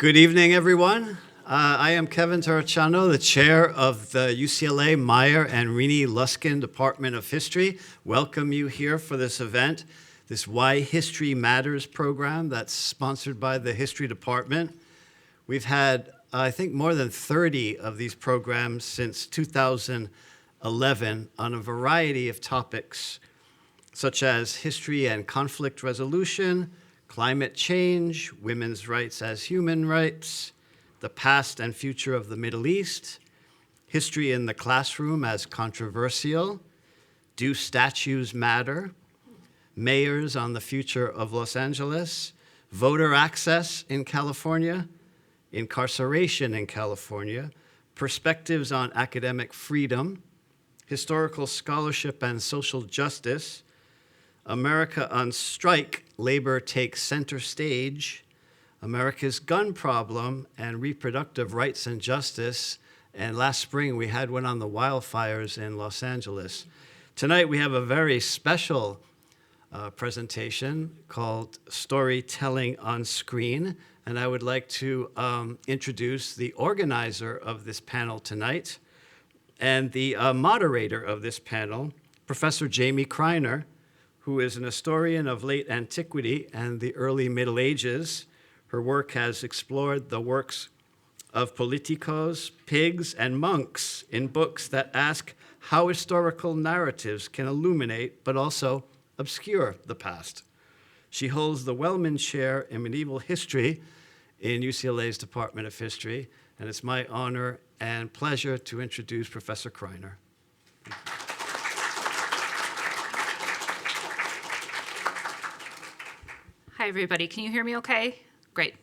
Good evening, everyone. I am Kevin Terraciano, the chair of the UCLA Meyer and Renee Luskin Department of History. Welcome you here for this event, this Why History Matters program that's sponsored by the History Department. We've had, I think, more than 30 of these programs since 2011 on a variety of topics, such as history and conflict resolution, climate change, women's rights as human rights, the past and future of the Middle East, history in the classroom as controversial, do statues matter, mayors on the future of Los Angeles, voter access in California, incarceration in California, perspectives on academic freedom, historical scholarship and social justice, America on strike, labor takes center stage, America's gun problem and reproductive rights and justice, and last spring we had one on the wildfires in Los Angeles. Tonight we have a very special presentation called Storytelling on Screen, and I would like to introduce the organizer of this panel tonight and the moderator of this panel, Professor Jamie Kreiner, who is an historian of late antiquity and the early Middle Ages. Her work has explored the works of politicos, pigs, and monks in books that ask how historical narratives can illuminate but also obscure the past. She holds the Wellman Chair in Medieval History in UCLA's Department of History, and it's my honor and pleasure to introduce Professor Kreiner. Hi, everybody. Can you hear me okay? Great.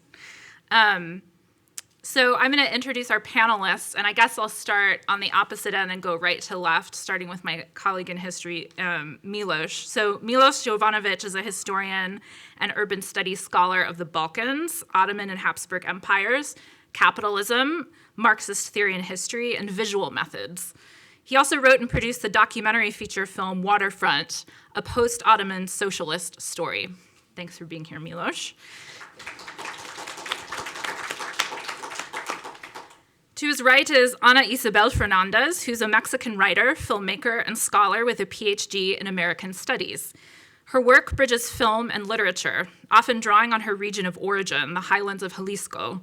So I'm going to introduce our panelists, and I guess I'll start on the opposite end and go right to left, starting with my colleague in history, Miloš. So Miloš Jovanović is a historian and urban studies scholar of the Balkans, Ottoman and Habsburg empires, capitalism, Marxist theory and history, and visual methods. He also wrote and produced the documentary feature film Waterfront, a post-Ottoman socialist story. Thanks for being here, Miloš. To his right is Ana Isabel Fernández, who's a Mexican writer, filmmaker, and scholar with a PhD in American Studies. Her work bridges film and literature, often drawing on her region of origin, the highlands of Jalisco.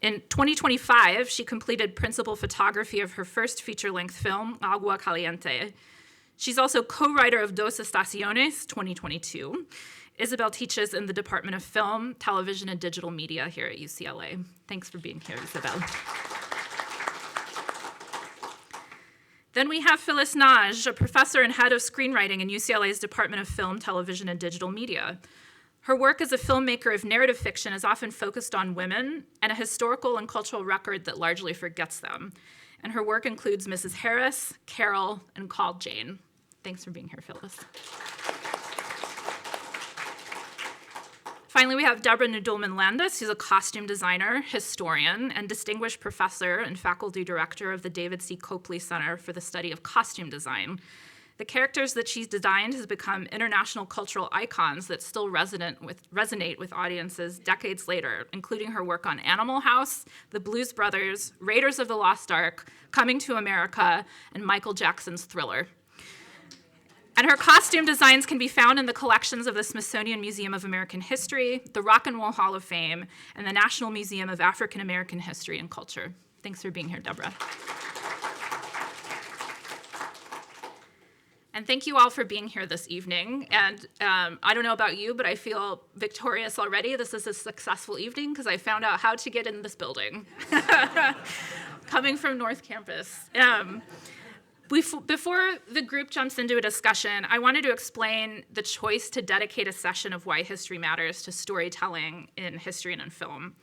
In 2025, she completed principal photography of her first feature-length film, Agua Caliente. She's also co-writer of Dos Estaciones, 2022. Isabel teaches in the Department of Film, Television, and Digital Media here at UCLA. Thanks for being here, Isabel. Then we have Phyllis Nagy, a professor and head of screenwriting in UCLA's Department of Film, Television, and Digital Media. Her work as a filmmaker of narrative fiction is often focused on women and a historical and cultural record that largely forgets them. And her work includes Mrs. Harris, Carol, and Called Jane. Thanks for being here, Phyllis. Finally, we have Deborah Nadoolman Landis, who's a costume designer, historian, and distinguished professor and faculty director of the David C. Copley Center for the Study of Costume Design. The characters that she's designed has become international cultural icons that still resonate with audiences decades later, including her work on Animal House, The Blues Brothers, Raiders of the Lost Ark, Coming to America, and Michael Jackson's Thriller. And her costume designs can be found in the collections of the Smithsonian Museum of American History, the Rock and Roll Hall of Fame, and the National Museum of African American History and Culture. Thanks for being here, Deborah. And thank you all for being here this evening. And I don't know about you, but I feel victorious already. This is a successful evening because I found out how to get in this building, coming from North Campus. Before the group jumps into a discussion, I wanted to explain the choice to dedicate a session of Why History Matters to storytelling in history and in film.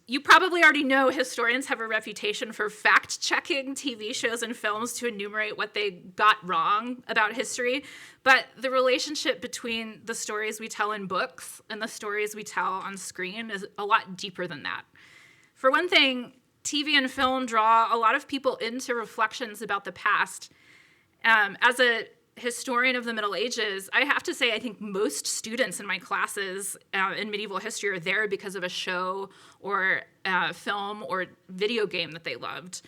You probably already know historians have a reputation for fact-checking TV shows and films to enumerate what they got wrong about history, but the relationship between the stories we tell in books and the stories we tell on screen is a lot deeper than that. For one thing, TV and film draw a lot of people into reflections about the past. As a historian of the Middle Ages, I have to say I think most students in my classes in medieval history are there because of a show or film or video game that they loved.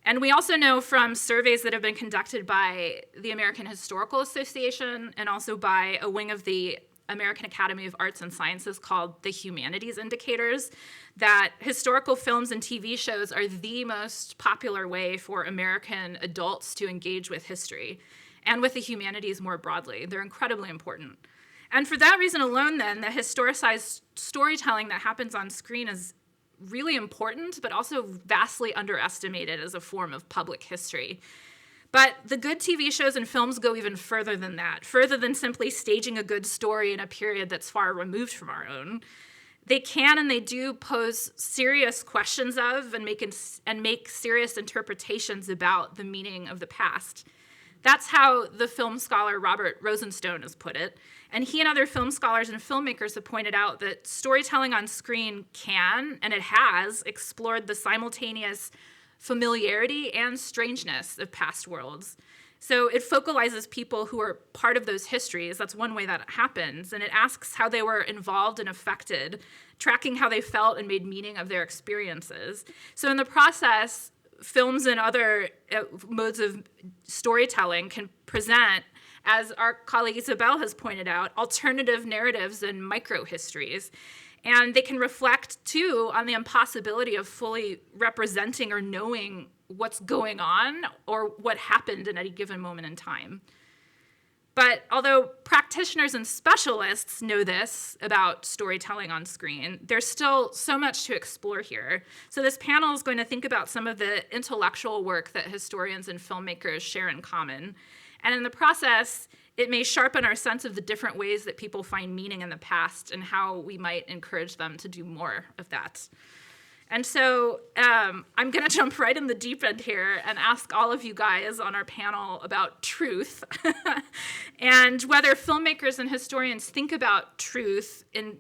And we also know from surveys that have been conducted by the American Historical Association and also by a wing of the American Academy of Arts and Sciences called the Humanities Indicators, that historical films and TV shows are the most popular way for American adults to engage with history and with the humanities more broadly. They're incredibly important. And for that reason alone, then, the historicized storytelling that happens on screen is really important, but also vastly underestimated as a form of public history. But the good TV shows and films go even further than that, further than simply staging a good story in a period that's far removed from our own. They can and they do pose serious questions of and make serious interpretations about the meaning of the past. That's how the film scholar Robert Rosenstone has put it. And he and other film scholars and filmmakers have pointed out that storytelling on screen can, and it has, explored the simultaneous familiarity and strangeness of past worlds. So it focalizes people who are part of those histories. That's one way that it happens. And it asks how they were involved and affected, tracking how they felt and made meaning of their experiences. So in the process, films and other modes of storytelling can present, as our colleague Isabel has pointed out, alternative narratives and microhistories. And they can reflect, too, on the impossibility of fully representing or knowing what's going on or what happened in any given moment in time. But although practitioners and specialists know this about storytelling on screen, there's still so much to explore here. So this panel is going to think about some of the intellectual work that historians and filmmakers share in common. And in the process, it may sharpen our sense of the different ways that people find meaning in the past and how we might encourage them to do more of that. And so I'm going to jump right in the deep end here and ask all of you guys on our panel about truth and whether filmmakers and historians think about truth in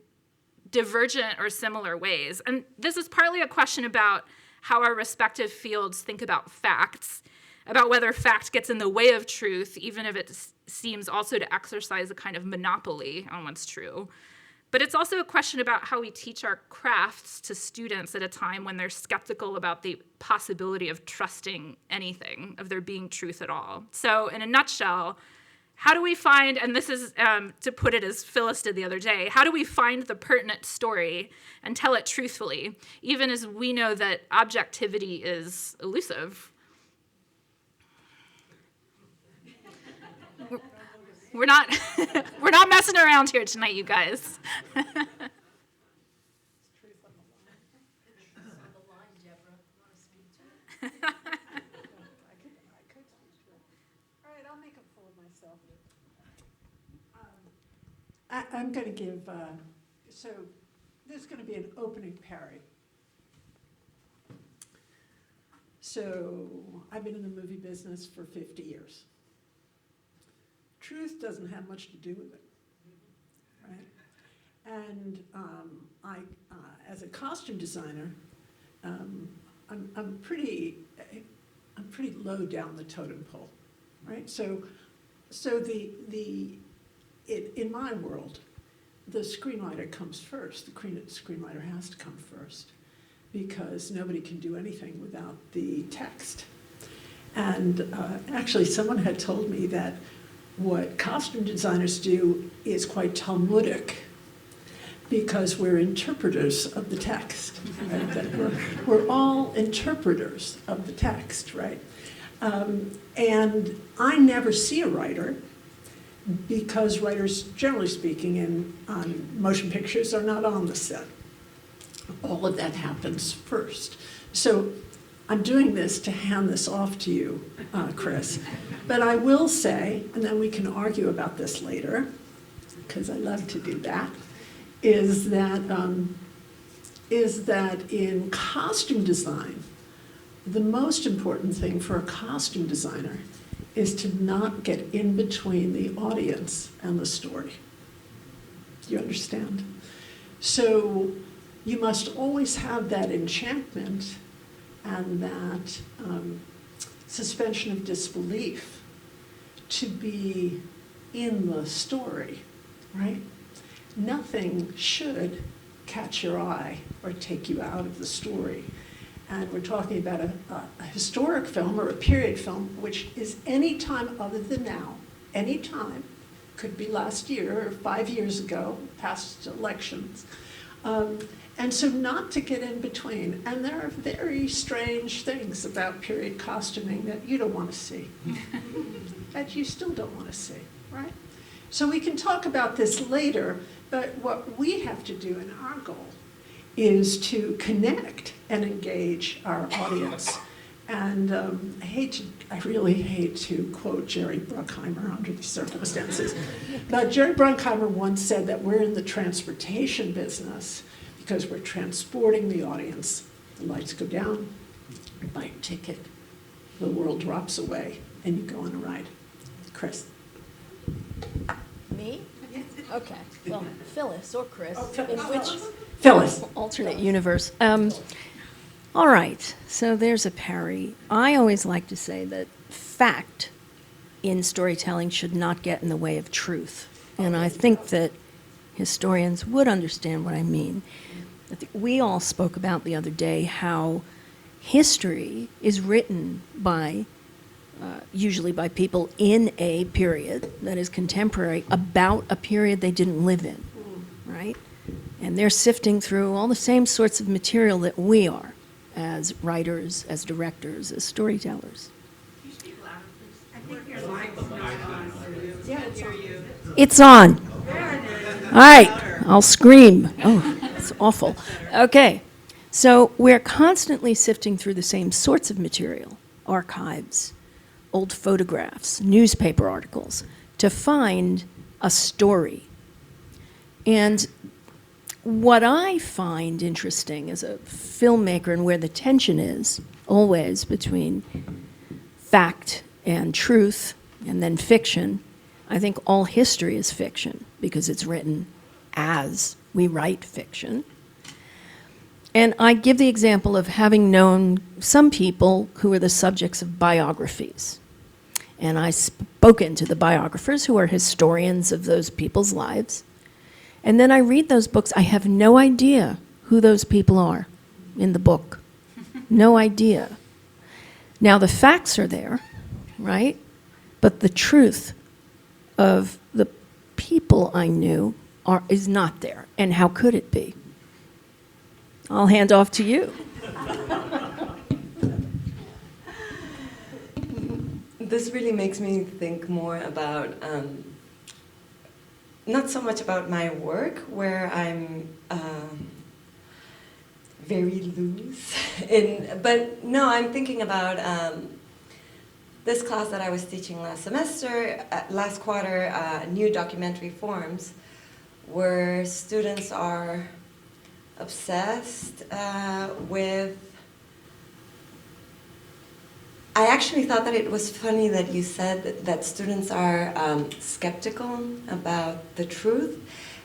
divergent or similar ways. And this is partly a question about how our respective fields think about facts, about whether fact gets in the way of truth, even if it seems also to exercise a kind of monopoly on what's true. But it's also a question about how we teach our crafts to students at a time when they're skeptical about the possibility of trusting anything, of there being truth at all. So in a nutshell, how do we find, and this is to put it as Phyllis did the other day, how do we find the pertinent story and tell it truthfully, even as we know that objectivity is elusive? We're not messing around here tonight, you guys. All right, I'll make a fool of myself. I'm going to give, so there's going to be an opening parry. So I've been in the movie business for 50 years. Truth doesn't have much to do with it, right? And I, as a costume designer, I'm pretty low down the totem pole, right? So in my world, the screenwriter comes first. The screenwriter has to come first because nobody can do anything without the text. And actually, someone had told me that what costume designers do is quite Talmudic because we're interpreters of the text. Right? That we're all interpreters of the text, right? And I never see a writer because writers, generally speaking, on motion pictures are not on the set. All of that happens first. So I'm doing this to hand this off to you, Chris. But I will say, and then we can argue about this later, because I love to do that, is that in costume design, the most important thing for a costume designer is to not get in between the audience and the story. Do you understand? So you must always have that enchantment and that suspension of disbelief to be in the story, right? Nothing should catch your eye or take you out of the story. And we're talking about a historic film or a period film, which is any time other than now, any time, could be last year or 5 years ago, past elections. And so not to get in between. And there are very strange things about period costuming that you don't want to see, that you still don't want to see, right? So we can talk about this later, but what we have to do in our goal is to connect and engage our audience. And I really hate to quote Jerry Bruckheimer under these circumstances, but Jerry Bruckheimer once said that we're in the transportation business because we're transporting the audience. The lights go down, you buy a ticket, the world drops away, and you go on a ride. Chris. Me? Okay, well, Phyllis or Chris, in which Phyllis. alternate universe. All right, so there's a parry. I always like to say that fact in storytelling should not get in the way of truth. And I think that historians would understand what I mean. I think we all spoke about the other day how history is written by, usually by people in a period that is contemporary about a period they didn't live in, right? And they're sifting through all the same sorts of material that we are as writers, as directors, as storytellers. It's on. All right, I'll scream. Oh, it's awful. Okay, so we're constantly sifting through the same sorts of material, archives, old photographs, newspaper articles, to find a story. And what I find interesting as a filmmaker, and where the tension is always between fact and truth and then fiction, I think all history is fiction because it's written as we write fiction. And I give the example of having known some people who are the subjects of biographies. And I've spoken to the biographers who are historians of those people's lives. And then I read those books. I have no idea who those people are in the book. No idea. Now, the facts are there, right? But the truth of the people I knew is not there. And how could it be? I'll hand off to you. This really makes me think more about not so much about my work, where I'm very loose, but no, I'm thinking about this class that I was teaching last semester, last quarter, new documentary forms, where students are obsessed with. I actually thought that it was funny that you said that students are skeptical about the truth.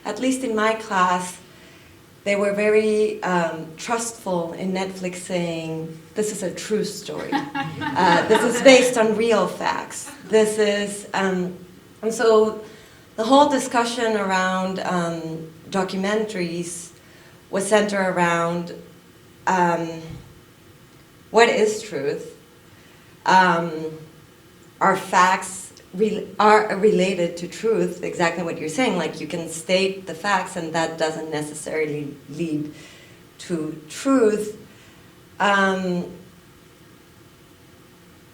At least in my class, they were very trustful in Netflix saying, this is a true story. This is based on real facts. This is, and so the whole discussion around documentaries was centered around what is truth? Are facts are related to truth? Exactly what you're saying. Like you can state the facts, and that doesn't necessarily lead to truth. Or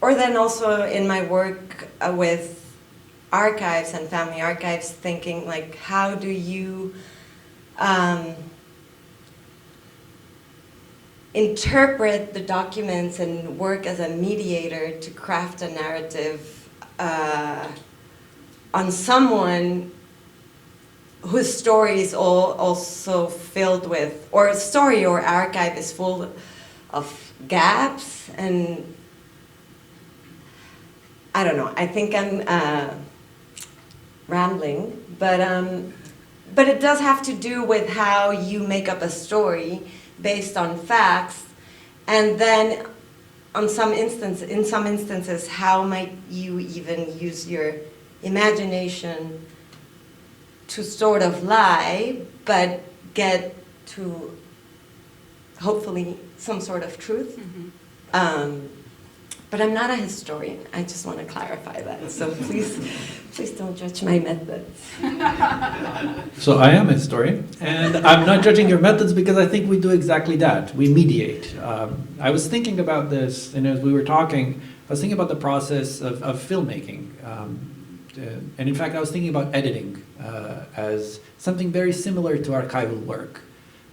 then also in my work with archives and family archives, thinking like, how do you interpret the documents and work as a mediator to craft a narrative on someone whose story is also filled with, or a story or archive is full of gaps. And I don't know, I think I'm rambling, but it does have to do with how you make up a story based on facts, and then in some instances, how might you even use your imagination to sort of lie, but get to hopefully some sort of truth. But I'm not a historian. I just want to clarify that. So please don't judge my methods. So I am a historian, and I'm not judging your methods because I think we do exactly that. We mediate. I was thinking about this, and as we were talking, I was thinking about the process of filmmaking. And in fact, I was thinking about editing as something very similar to archival work.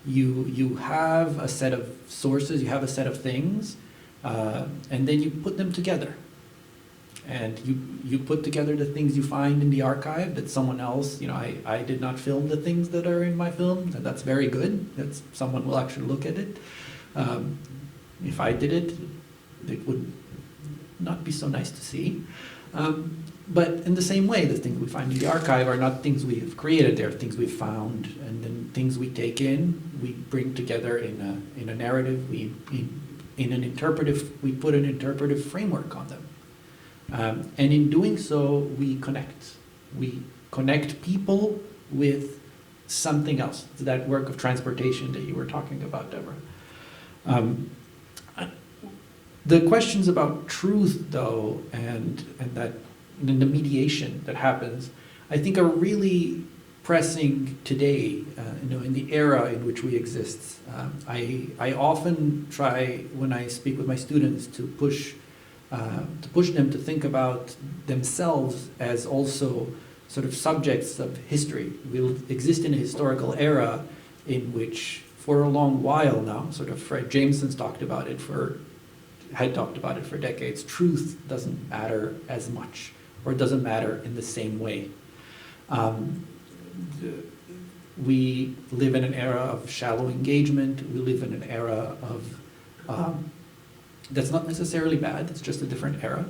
You have a set of sources, you have a set of things, and then you put them together. And you put together the things you find in the archive that someone else, I did not film the things that are in my film, and that's very good. That's someone will actually look at it. If I did it, it would not be so nice to see. But in the same way, the things we find in the archive are not things we have created, they're things we've found, and then things we take in, we bring together in a narrative, we put an interpretive framework on them. And in doing so, we connect. We connect people with something else. It's that work of transportation that you were talking about, Deborah. The questions about truth, though, and the mediation that happens, I think are really pressing today, in the era in which we exist. I often try, when I speak with my students, to push them to think about themselves as also sort of subjects of history. We'll exist in a historical era in which, for a long while now, sort of Fred Jameson's had talked about it for decades, truth doesn't matter as much, or doesn't matter in the same way. We live in an era of shallow engagement. We live in an era of that's not necessarily bad, it's just a different era.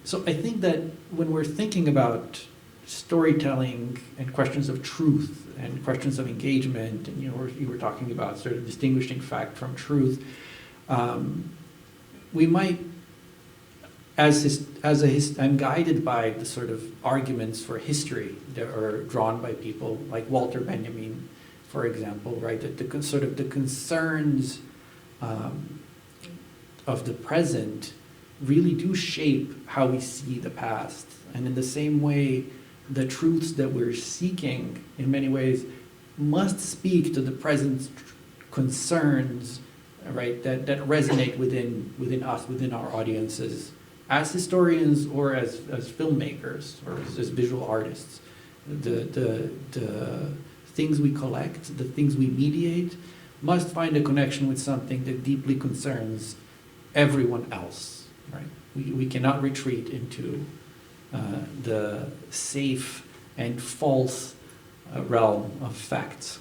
So I think that when we're thinking about storytelling and questions of truth and questions of engagement, and you were talking about sort of distinguishing fact from truth, we might, I'm guided by the sort of arguments for history that are drawn by people like Walter Benjamin, for example, right? That the concerns of the present really do shape how we see the past. And in the same way, the truths that we're seeking, in many ways, must speak to the present concerns, right, that resonate within us, within our audiences, as historians or as filmmakers or as visual artists. The things we collect, the things we mediate, must find a connection with something that deeply concerns everyone else, right? We cannot retreat into the safe and false realm of facts.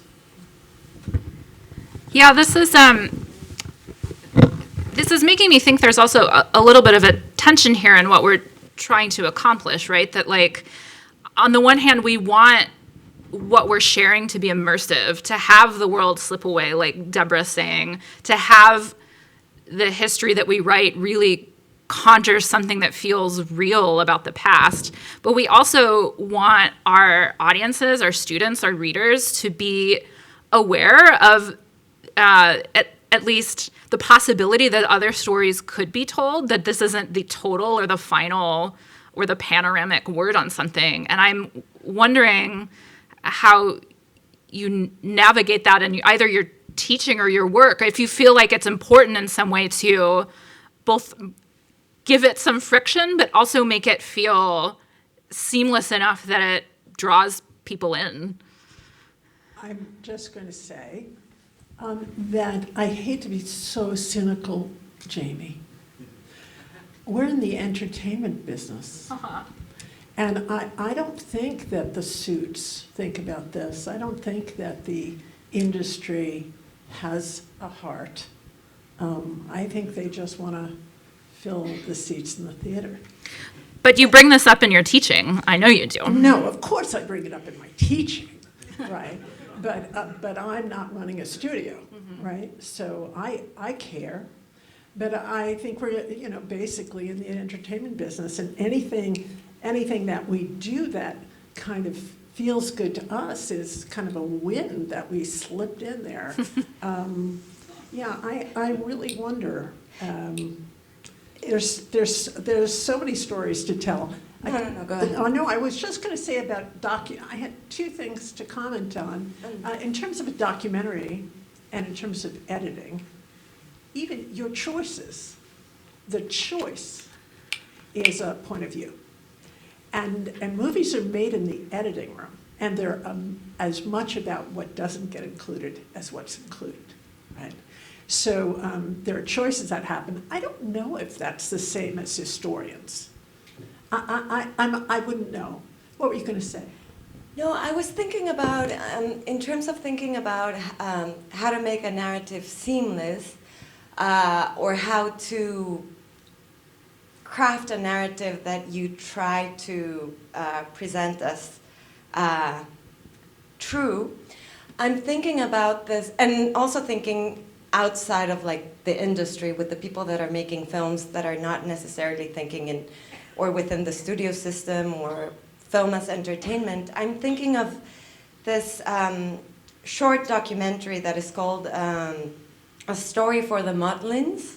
Yeah, this is making me think there's also a little bit of a tension here in what we're trying to accomplish, right? That, like, on the one hand, we want what we're sharing to be immersive, to have the world slip away, like Deborah's saying, to have the history that we write really conjures something that feels real about the past. But we also want our audiences, our students, our readers to be aware of at least the possibility that other stories could be told, that this isn't the total or the final or the panoramic word on something. And I'm wondering how you navigate that in either your teaching or your work, if you feel like it's important in some way to both give it some friction, but also make it feel seamless enough that it draws people in. I'm just going to say that I hate to be so cynical, Jamie. We're in the entertainment business. And I don't think that the suits think about this. I don't think that the industry has a heart. I think they just want to fill the seats in the theater. But you bring this up in your teaching. I know you do. No, of course I bring it up in my teaching, right? But I'm not running a studio, right? So I care. But I think we're, basically in the entertainment business, and anything that we do that kind of feels good to us is kind of a win that we slipped in there. I really wonder. There's so many stories to tell. No, go ahead. Oh, no, I was just going to say about I had two things to comment on. In terms of a documentary and in terms of editing, even your choices, the choice is a point of view. And movies are made in the editing room, and they're as much about what doesn't get included as what's included, right? So there are choices that happen. I don't know if that's the same as historians. I wouldn't know. What were you going to say? No, I was thinking about, in terms of thinking about how to make a narrative seamless, or how to craft a narrative that you try to present as true. I'm thinking about this, and also thinking outside of like the industry with the people that are making films that are not necessarily thinking in, or within the studio system or film as entertainment. I'm thinking of this short documentary that is called A Story for the Motlins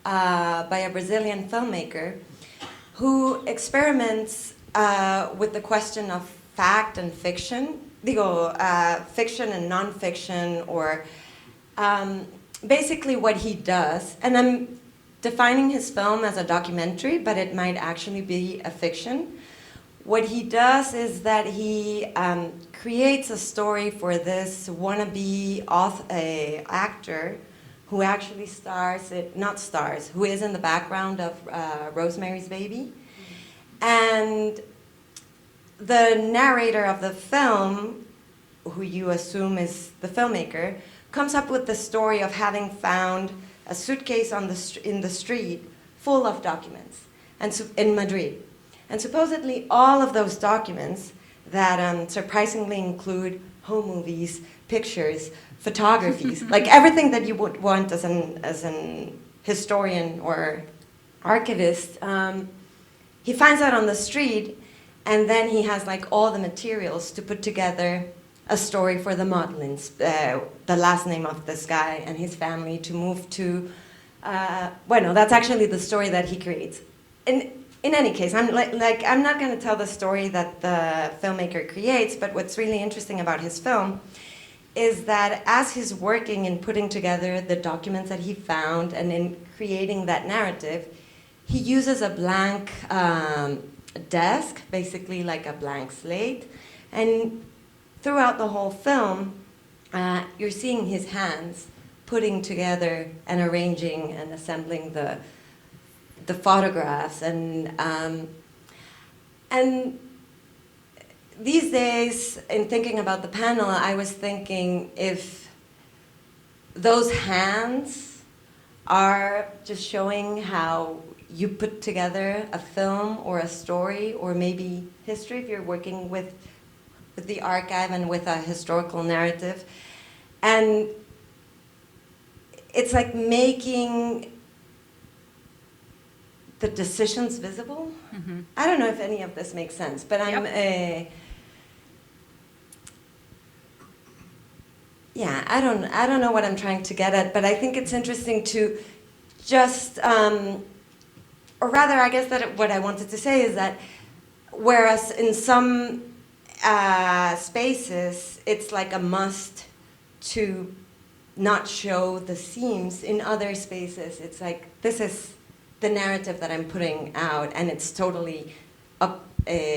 by a Brazilian filmmaker who experiments with the question of fact and fiction, fiction and nonfiction, or basically what he does. And I'm defining his film as a documentary, but it might actually be a fiction. What he does is that he creates a story for this wannabe actor who actually who is in the background of Rosemary's Baby. And the narrator of the film, who you assume is the filmmaker, comes up with the story of having found a suitcase in the street full of documents in Madrid. And supposedly all of those documents that surprisingly include home movies, pictures, photographies, like everything that you would want as an historian or archivist, he finds that on the street, and then he has like all the materials to put together a story for the Motlins, the last name of this guy and his family, to move to, that's actually the story that he creates. In any case, I'm not going to tell the story that the filmmaker creates, but what's really interesting about his film is that as he's working in putting together the documents that he found and in creating that narrative, he uses a blank desk, basically like a blank slate, and throughout the whole film, you're seeing his hands putting together and arranging and assembling the photographs, and these days, in thinking about the panel, I was thinking if those hands are just showing how you put together a film or a story, or maybe history if you're working with the archive and with a historical narrative, and it's like making the decisions visible. Mm-hmm. I don't know if any of this makes sense, but I don't know what I'm trying to get at, but I think it's interesting to just, or rather, I guess that what I wanted to say is that whereas in some spaces it's like a must to not show the seams, in other spaces it's like, this is the narrative that I'm putting out, and it's totally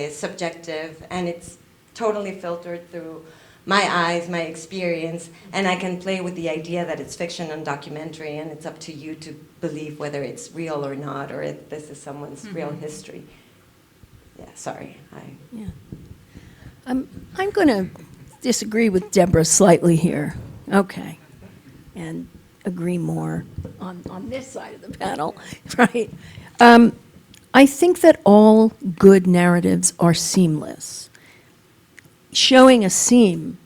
subjective, and it's totally filtered through my eyes, my experience, and I can play with the idea that it's fiction and documentary, and it's up to you to believe whether it's real or not, or if this is someone's real history. Yeah, sorry. I'm going to disagree with Deborah slightly here. Okay. And agree more on this side of the panel, right? I think that all good narratives are seamless. Showing a seam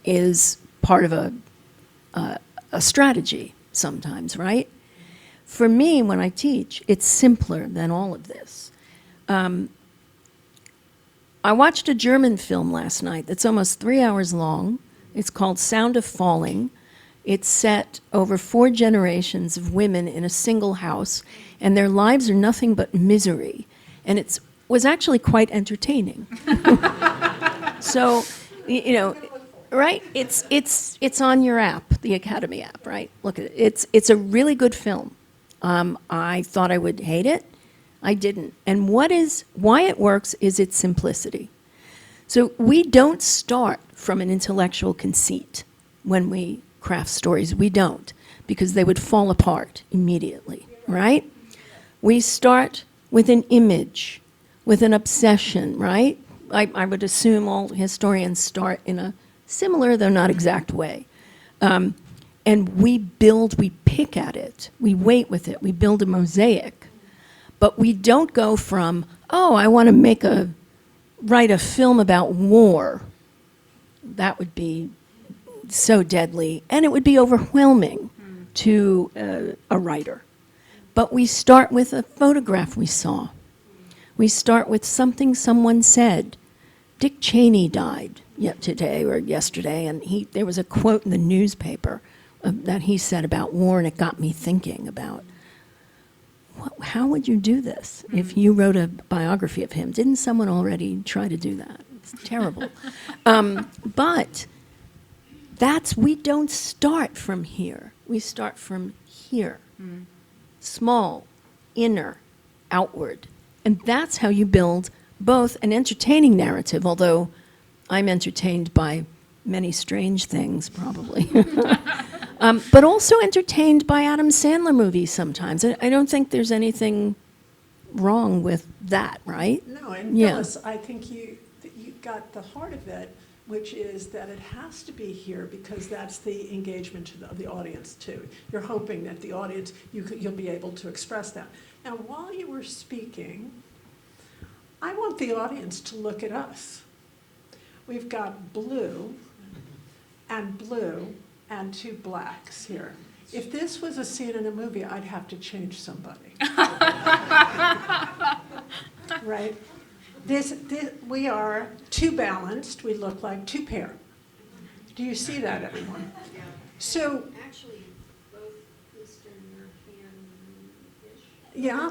is part of a strategy sometimes, right? for me, when I teach, it's simpler than all of this. I watched a German film last night that's almost 3 hours long. It's called Sound of Falling. It's set over 4 generations of women in a single house, and their lives are nothing but misery. And it was actually quite entertaining. So, you know, right? It's on your app, the Academy app, right? Look at it. It's a really good film. I thought I would hate it. I didn't. And why it works is its simplicity. So we don't start from an intellectual conceit when we craft stories. We don't, because they would fall apart immediately, right? We start with an image, with an obsession, right? I would assume all historians start in a similar, though not exact way. And we pick at it, we wait with it, we build a mosaic. But we don't go from, oh, I want to write a film about war. That would be so deadly, and it would be overwhelming to a writer. But we start with a photograph we saw. We start with something someone said. Dick Cheney died today or yesterday, and there was a quote in the newspaper that he said about war, and it got me thinking about, how would you do this if you wrote a biography of him? Didn't someone already try to do that? It's terrible. But we don't start from here. We start from here. Small, inner, outward. And that's how you build both an entertaining narrative, although I'm entertained by many strange things, probably. But also entertained by Adam Sandler movies sometimes. I don't think there's anything wrong with that, right? No, and Yeah. Phyllis, I think you got the heart of it, which is that it has to be here because that's the engagement of the audience too. You're hoping that the audience, you'll be able to express that. Now, while you were speaking, I want the audience to look at us. We've got blue and 2 blacks here. If this was a scene in a movie, I'd have to change somebody. Right? We are 2 balanced. We look like 2 pair. Do you see that, everyone? So Actually, both Eastern European-ish. yeah,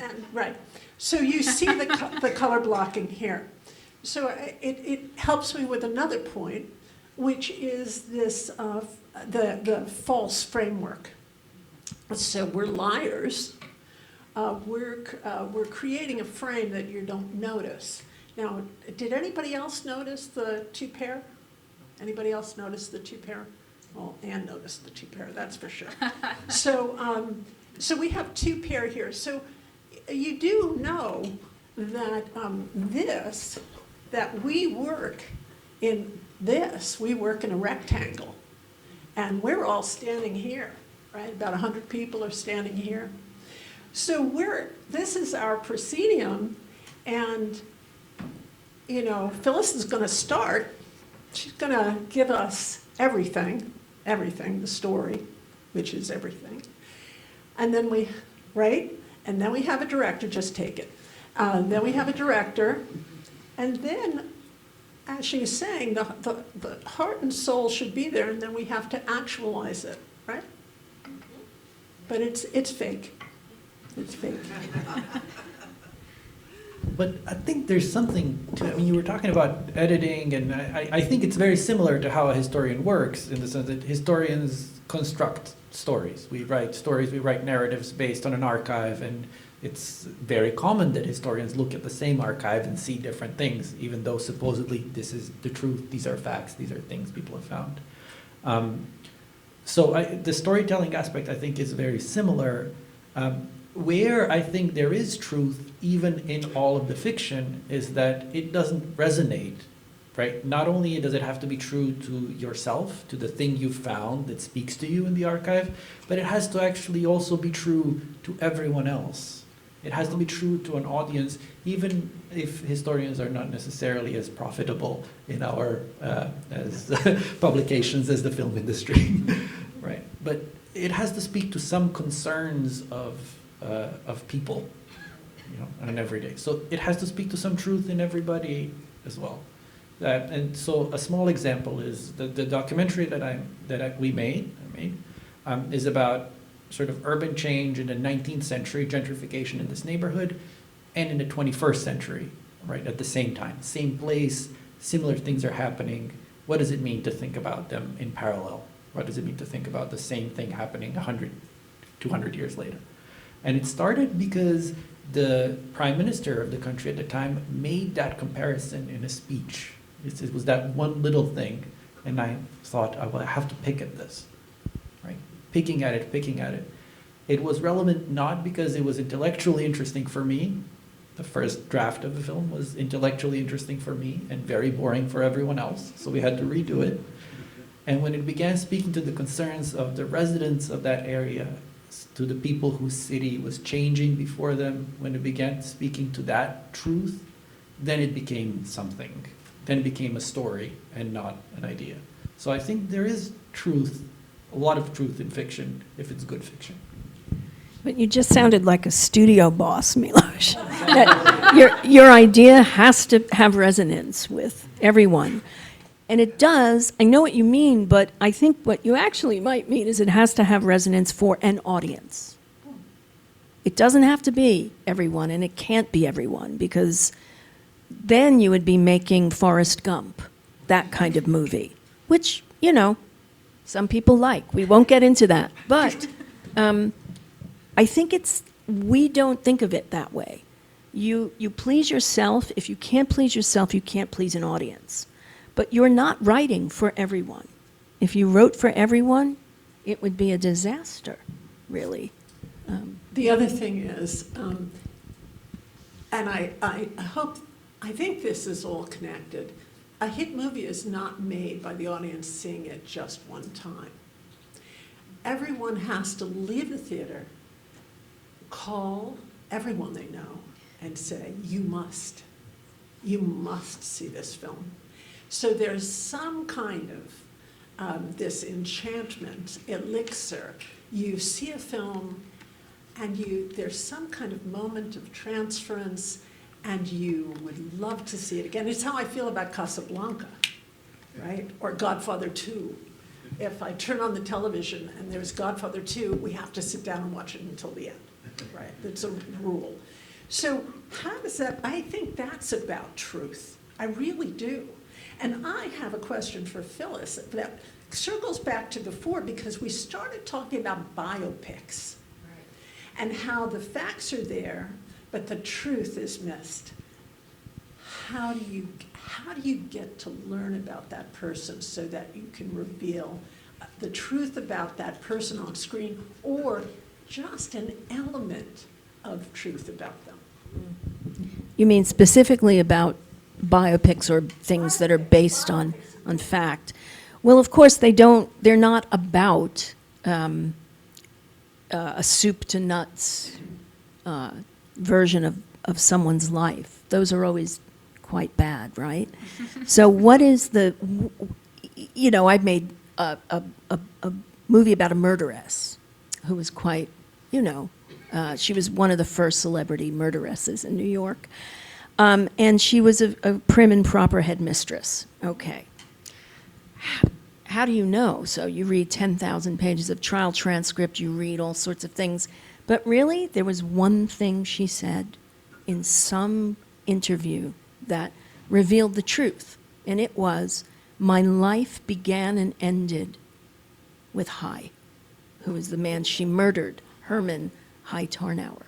and right. So you see the color blocking here. So it helps me with another point, which is this the false framework. So we're liars. We're creating a frame that you don't notice. Now, did anybody else notice the 2 pair? Anybody else notice the 2 pair? Well, Anne noticed the 2 pair, that's for sure. So we have 2 pair here. So you do know that that we work in a rectangle, and we're all standing here, right? About 100 people are standing here. So this is our proscenium, and Phyllis is going to start. She's going to give us everything, the story, which is everything. And then we have a director, just take it. Then we have a director, and then, as she was saying, the heart and soul should be there, and then we have to actualize it, right? But it's fake. It's fake. But I think there's something to, you were talking about editing, and I think it's very similar to how a historian works, in the sense that historians construct stories. We write stories, we write narratives based on an archive, and it's very common that historians look at the same archive and see different things, even though supposedly this is the truth, these are facts, these are things people have found. So the storytelling aspect, I think, is very similar. Where I think there is truth, even in all of the fiction, is that it doesn't resonate, right? Not only does it have to be true to yourself, to the thing you found that speaks to you in the archive, but it has to actually also be true to everyone else. It has to be true to an audience, even if historians are not necessarily as profitable in our as publications as the film industry, right? But it has to speak to some concerns of people, on an everyday. So it has to speak to some truth in everybody as well. And so a small example is the documentary that we made is about sort of urban change in the 19th century, gentrification in this neighborhood, and in the 21st century, right, at the same time. Same place, similar things are happening. What does it mean to think about them in parallel? What does it mean to think about the same thing happening 100, 200 years later? And it started because the prime minister of the country at the time made that comparison in a speech. It was that one little thing, and I thought, I have to pick at this, right? Picking at it. It was relevant not because it was intellectually interesting for me. The first draft of the film was intellectually interesting for me and very boring for everyone else, so we had to redo it. And when it began speaking to the concerns of the residents of that area, to the people whose city was changing before them, when it began speaking to that truth, then it became something. Then it became a story and not an idea. So I think there is truth, a lot of truth in fiction, if it's good fiction. But you just sounded like a studio boss, Miloš. That your idea has to have resonance with everyone. And it does. I know what you mean, but I think what you actually might mean is it has to have resonance for an audience. It doesn't have to be everyone, and it can't be everyone, because then you would be making Forrest Gump, that kind of movie, which, some people like. We won't get into that. But I think we don't think of it that way. You please yourself. If you can't please yourself, you can't please an audience. But you're not writing for everyone. If you wrote for everyone, it would be a disaster, really. The other thing is, and I think this is all connected. A hit movie is not made by the audience seeing it just one time. Everyone has to leave the theater, call everyone they know, and say, you must see this film. So there's some kind of this enchantment, elixir. You see a film, and there's some kind of moment of transference, and you would love to see it again. It's how I feel about Casablanca, right? Or Godfather 2. If I turn on the television and there's Godfather 2, we have to sit down and watch it until the end, right? That's a rule. So how does that, I think that's about truth. I really do. And I have a question for Phyllis that circles back to before, because we started talking about biopics, right, and how the facts are there, but the truth is missed. How do you get to learn about that person so that you can reveal the truth about that person on screen, or just an element of truth about them? You mean specifically about biopics or things that are based on fact? Well, of course, they're not about a soup to nuts version of someone's life. Those are always quite bad, right? So what is I made a movie about a murderess who was quite, she was one of the first celebrity murderesses in New York. And she was a prim and proper headmistress. Okay. How do you know? So you read 10,000 pages of trial transcript, you read all sorts of things. But really, there was one thing she said in some interview that revealed the truth. And it was, my life began and ended with High, who was the man she murdered, Herman High Tarnauer.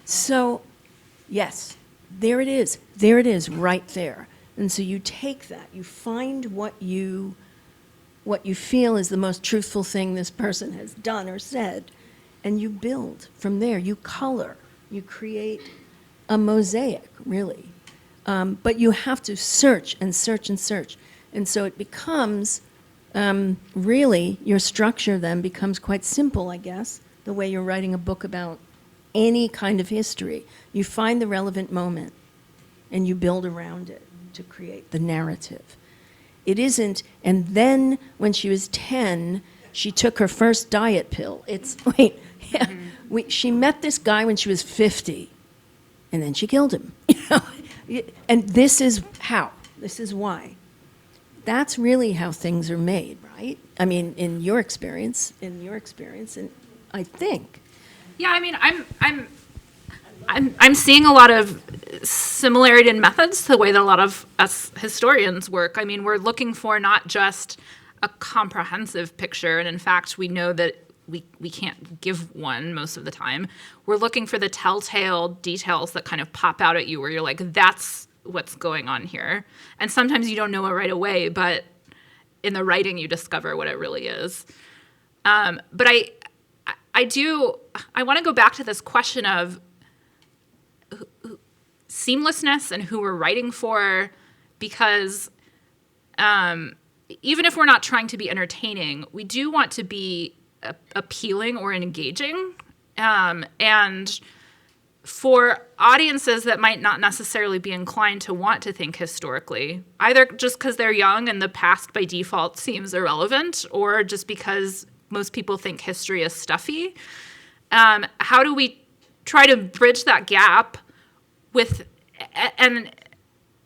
So, yes. There it is, right there. And so you take that, you find what you feel is the most truthful thing this person has done or said, and you build from there. You color, you create a mosaic, really. But you have to search and search and search. And so it becomes, really, your structure then becomes quite simple, I guess, the way you're writing a book about any kind of history. You find the relevant moment and you build around it to create the narrative. It isn't, and then when she was 10, she took her first diet pill. It's, wait, yeah. She met this guy when she was 50, and then she killed him. And this is how, this is why. That's really how things are made, right? I mean, in your experience, and I think. Yeah, I mean, I'm seeing a lot of similarity in methods to the way that a lot of us historians work. I mean, we're looking for not just a comprehensive picture, and in fact, we know that we can't give one most of the time. We're looking for the telltale details that kind of pop out at you where you're like, that's what's going on here. And sometimes you don't know it right away, but in the writing you discover what it really is. But I want to go back to this question of seamlessness and who we're writing for, because even if we're not trying to be entertaining, we do want to be appealing or engaging. And for audiences that might not necessarily be inclined to want to think historically, either just because they're young and the past by default seems irrelevant, or just because most people think history is stuffy, how do we try to bridge that gap with, and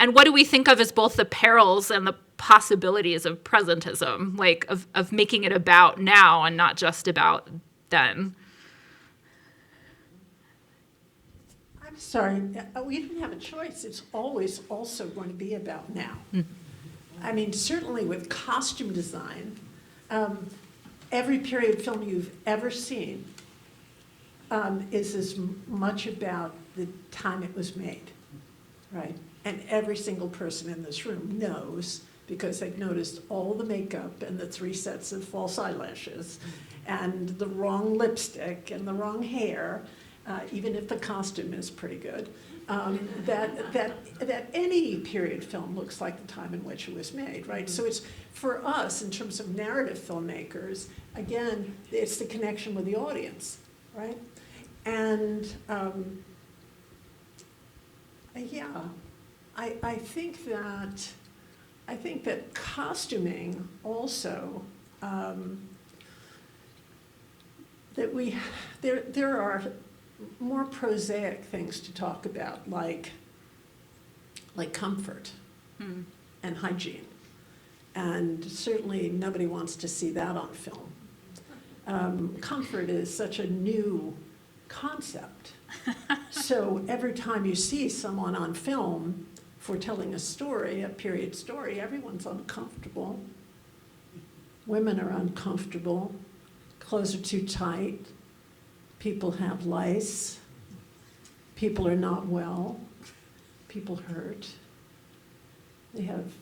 what do we think of as both the perils and the possibilities of presentism, like of making it about now and not just about then? I'm sorry, we didn't have a choice. It's always also going to be about now. I mean, certainly with costume design, every period film you've ever seen is as much about the time it was made, right? And every single person in this room knows, because they've noticed all the makeup and the 3 sets of false eyelashes and the wrong lipstick and the wrong hair, even if the costume is pretty good, that any period film looks like the time in which it was made, right? So it's, for us, in terms of narrative filmmakers, again, it's the connection with the audience, right? And yeah, I think that costuming also, that there are more prosaic things to talk about, like comfort and hygiene. And certainly nobody wants to see that on film. Comfort is such a new concept. So every time you see someone on film for telling a story, a period story, everyone's uncomfortable. Women are uncomfortable. Clothes are too tight. People have lice. People are not well. People hurt. They have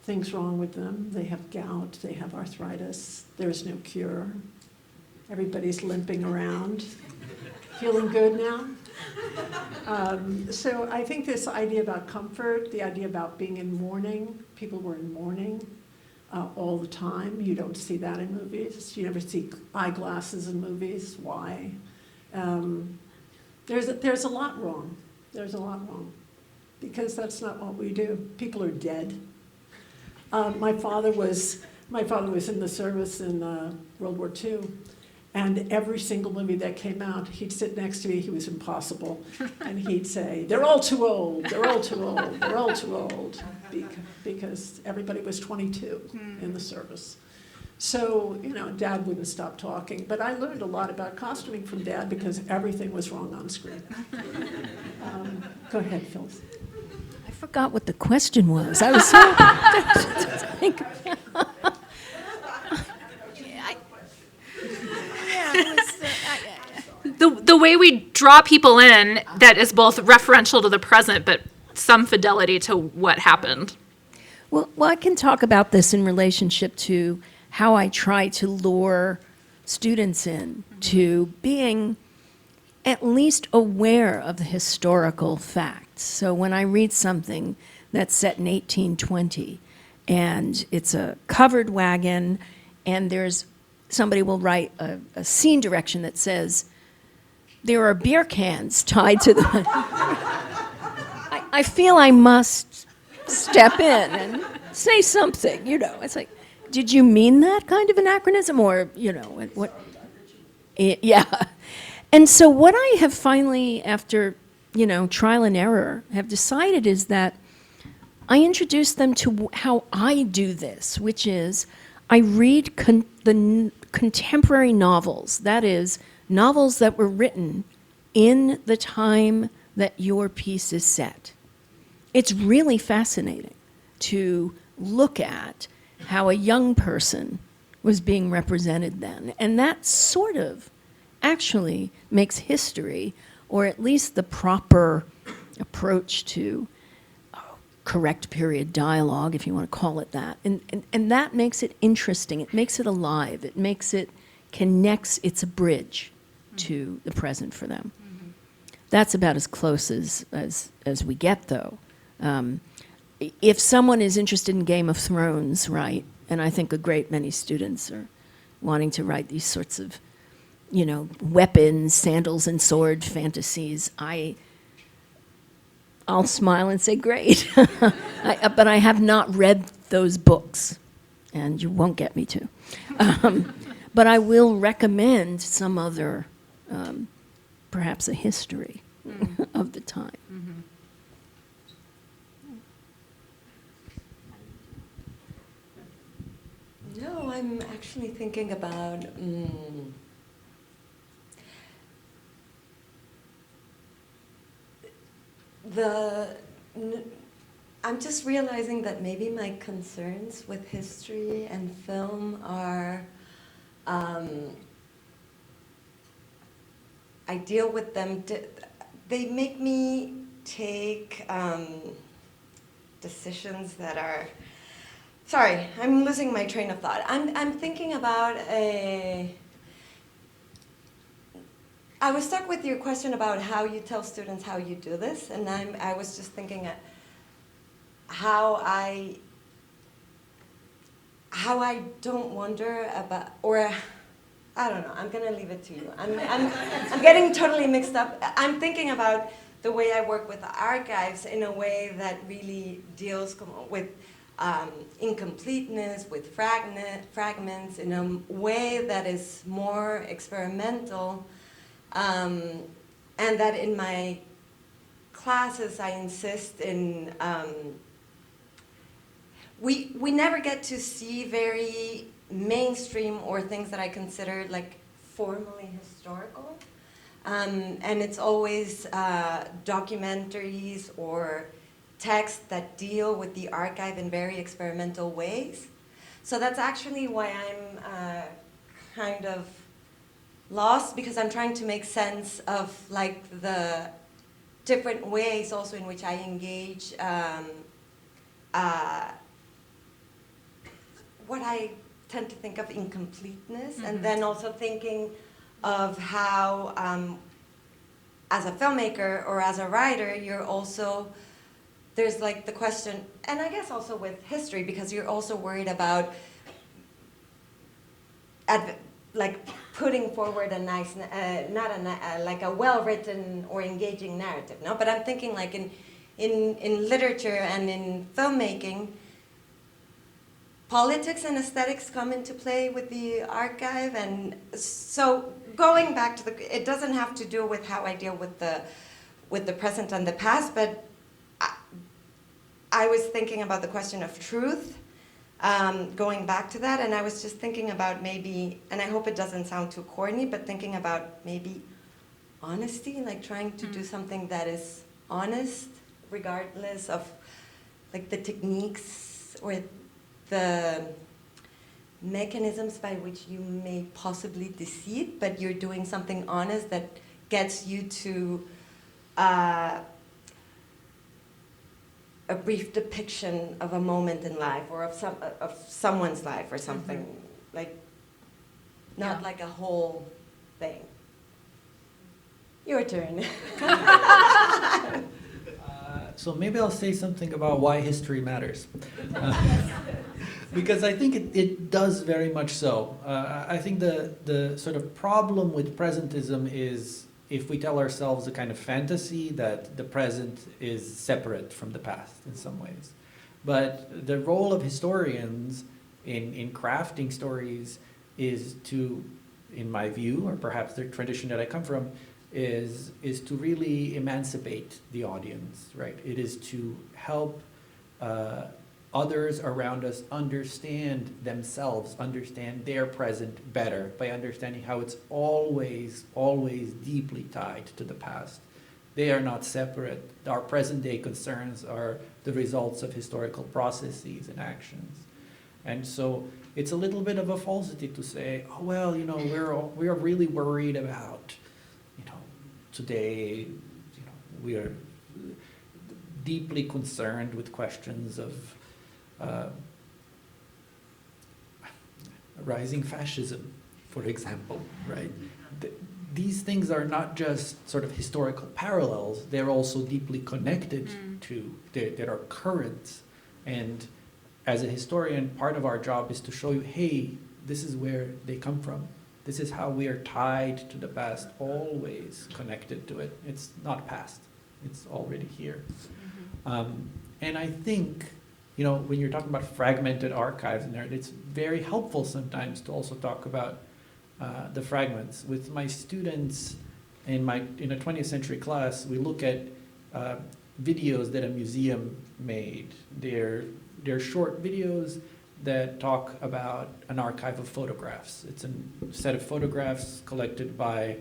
things wrong with them. They have gout. They have arthritis. There's no cure. Everybody's limping around. Feeling good now? So I think this idea about comfort, the idea about being in mourning, people were in mourning all the time. You don't see that in movies. You never see eyeglasses in movies. Why? There's a lot wrong. There's a lot wrong. Because that's not what we do. People are dead. My father was in the service in World War II. And every single movie that came out, he'd sit next to me, he was impossible, and he'd say, they're all too old, they're all too old, they're all too old, because everybody was 22 in the service. So, Dad wouldn't stop talking, but I learned a lot about costuming from Dad because everything was wrong on screen. Go ahead, Phyllis. I forgot what the question was. I was so... The way we draw people in that is both referential to the present, but some fidelity to what happened. Well, I can talk about this in relationship to how I try to lure students in to being at least aware of the historical facts. So when I read something that's set in 1820 and it's a covered wagon and somebody will write a scene direction that says, there are beer cans tied to them. I feel I must step in and say something, It's like, did you mean that kind of anachronism, or, what? Yeah. And so what I have finally, after, trial and error, have decided is that I introduce them to how I do this, which is I read the contemporary novels, that is, novels that were written in the time that your piece is set. It's really fascinating to look at how a young person was being represented then. And that sort of actually makes history, or at least the proper approach to correct period dialogue, if you want to call it that. And that makes it interesting. It makes it alive. It makes it connects. It's a bridge to the present for them. Mm-hmm. That's about as close as we get, though. If someone is interested in Game of Thrones, right, and I think a great many students are wanting to write these sorts of, weapons, sandals and sword fantasies, I'll smile and say, great. But I have not read those books, and you won't get me to. But I will recommend some other, perhaps a history of the time. Mm-hmm. No, I'm actually thinking about I'm just realizing that maybe my concerns with history and film are, I deal with them, they make me take decisions that are, sorry, I'm losing my train of thought. I'm thinking about I was stuck with your question about how you tell students how you do this, and I was just thinking how I don't wonder about, or I don't know, I'm gonna leave it to you. I'm getting totally mixed up. I'm thinking about the way I work with archives in a way that really deals with incompleteness, with fragments, in a way that is more experimental, and that in my classes I insist in, we never get to see very mainstream or things that I consider like formally historical, and it's always documentaries or texts that deal with the archive in very experimental ways. So that's actually why I'm kind of lost, because I'm trying to make sense of like the different ways also in which I engage what I tend to think of incompleteness, mm-hmm. and then also thinking of how as a filmmaker or as a writer, you're also, there's like the question, and I guess also with history, because you're also worried about like putting forward a nice, like a well-written or engaging narrative, no? But I'm thinking like in literature and in filmmaking, politics and aesthetics come into play with the archive, and so going back to it doesn't have to do with how I deal with the present and the past, but I was thinking about the question of truth, going back to that, and I was just thinking about maybe, and I hope it doesn't sound too corny, but thinking about maybe honesty, like trying to do something that is honest, regardless of like the techniques or the mechanisms by which you may possibly deceive, but you're doing something honest that gets you to a brief depiction of a moment in life, or of someone's life, or something, mm-hmm. like not like a whole thing. Your turn. So maybe I'll say something about why history matters. Because I think it does very much so. I think the sort of problem with presentism is if we tell ourselves a kind of fantasy that the present is separate from the past in some ways. But the role of historians in crafting stories is to, in my view, or perhaps the tradition that I come from, is to really emancipate the audience, right? It is to help others around us understand themselves, understand their present better by understanding how it's always, always deeply tied to the past. They are not separate. Our present day concerns are the results of historical processes and actions. And so it's a little bit of a falsity to say, oh, well, you know, we're really worried about, you know, today, you know, we are deeply concerned with questions of rising fascism, for example, right? These things are not just sort of historical parallels, they're also deeply connected to, that are current. And as a historian, part of our job is to show you, hey, this is where they come from. This is how we are tied to the past, always connected to it. It's not past, it's already here. And I think, you know, when you're talking about fragmented archives in there, it's very helpful sometimes to also talk about the fragments. With my students in a 20th century class, we look at videos that a museum made. They're short videos that talk about an archive of photographs. It's a set of photographs collected by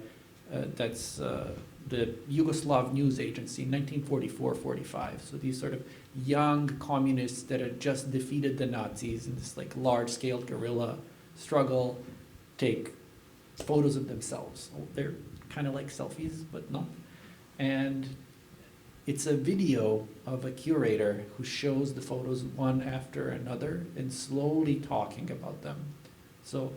the Yugoslav News Agency in 1944-45. So these sort of young communists that had just defeated the Nazis in this like large-scale guerrilla struggle take photos of themselves. They're kind of like selfies, but not. And it's a video of a curator who shows the photos one after another and slowly talking about them. So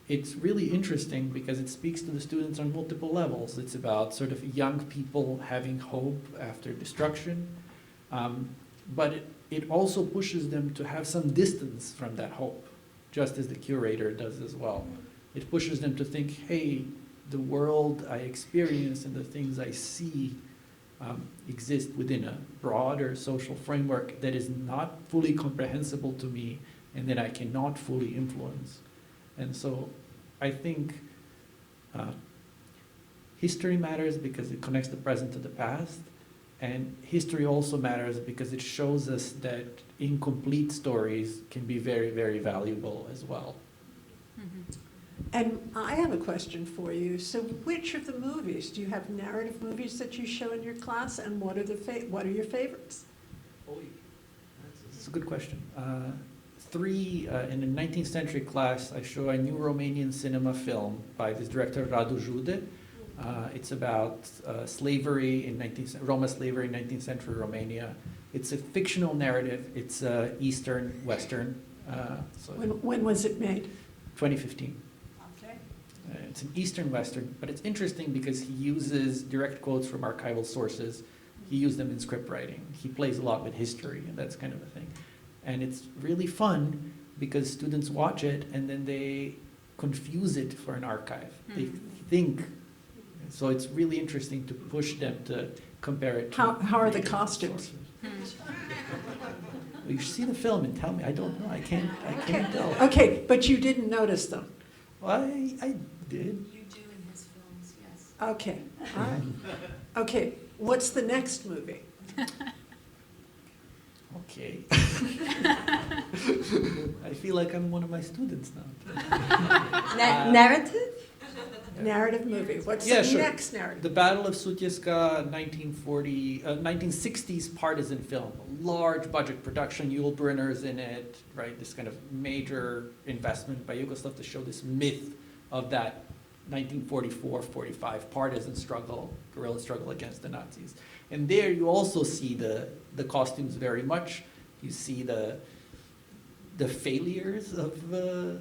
it's really interesting because it speaks to the students on multiple levels. It's about sort of young people having hope after destruction, but it also pushes them to have some distance from that hope, just as the curator does as well. It pushes them to think, hey, the world I experience and the things I see exist within a broader social framework that is not fully comprehensible to me and that I cannot fully influence. And so I think history matters because it connects the present to the past, and history also matters because it shows us that incomplete stories can be very, very valuable as well. And I have a question for you. So which of the movies, do you have narrative movies that you show in your class, and what are your favorites? That's a good question. Three, in the 19th century class, I show a new Romanian cinema film by this director, Radu Jude. It's about slavery in Roma slavery in 19th century Romania. It's a fictional narrative. It's Eastern Western. When was it made? 2015. Okay. It's an Eastern Western, but it's interesting because he uses direct quotes from archival sources. He used them in script writing. He plays a lot with history, and that's kind of a thing. And it's really fun because students watch it and then they confuse it for an archive. They think, so it's really interesting to push them to compare it to How are the costumes? Well, you should see the film and tell me. I don't know. I can't tell. Okay, but you didn't notice them. Well, I did. You do in his films, yes. Okay, all right. Okay, what's the next movie? Okay. I feel like I'm one of my students now. Narrative? Narrative movie. What's Yeah, the sure. next narrative? The Battle of Sutjeska, 1960s partisan film. Large budget production, Yul Brynner's in it, right? This kind of major investment by Yugoslav to show this myth of that 1944-45 partisan struggle, guerrilla struggle against the Nazis. And there you also see the costumes very much. You see the failures of the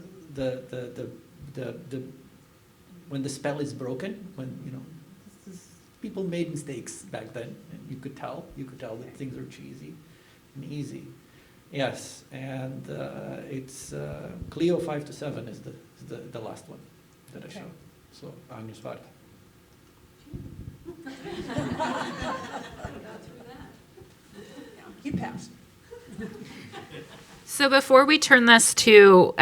when the spell is broken, when, you know, people made mistakes back then, and you could tell that things are cheesy and easy. Yes, and it's Clio 5 to 7 is the last one that I showed. So, Agnes Vard. You passed. So before we turn this to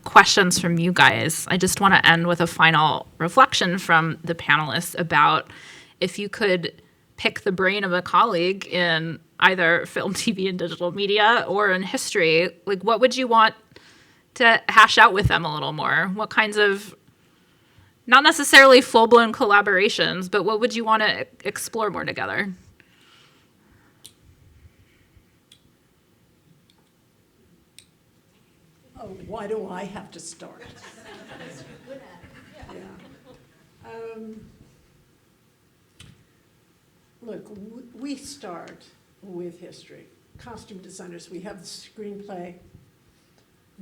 questions from you guys, I just want to end with a final reflection from the panelists about if you could pick the brain of a colleague in either film, TV, and digital media or in history, like what would you want to hash out with them a little more? What kinds of, not necessarily full-blown collaborations, but what would you want to explore more together? Oh, why do I have to start? Yeah. Look, we start with history. Costume designers, we have the screenplay.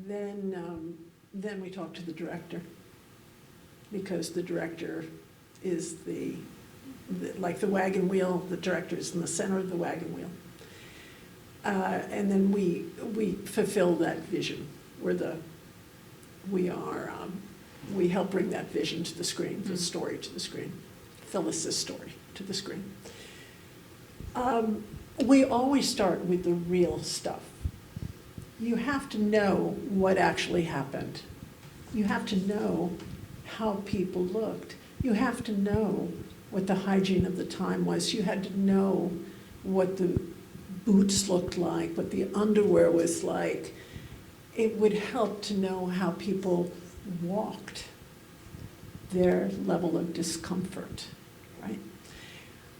Then we talk to the director, because the director is like the wagon wheel. The director is in the center of the wagon wheel, and then we fulfill that vision. We help bring that vision to the screen, the story to the screen, Phyllis's story to the screen. We always start with the real stuff. You have to know what actually happened. You have to know how people looked. You have to know what the hygiene of the time was. You had to know what the boots looked like, what the underwear was like. It would help to know how people walked, their level of discomfort, right?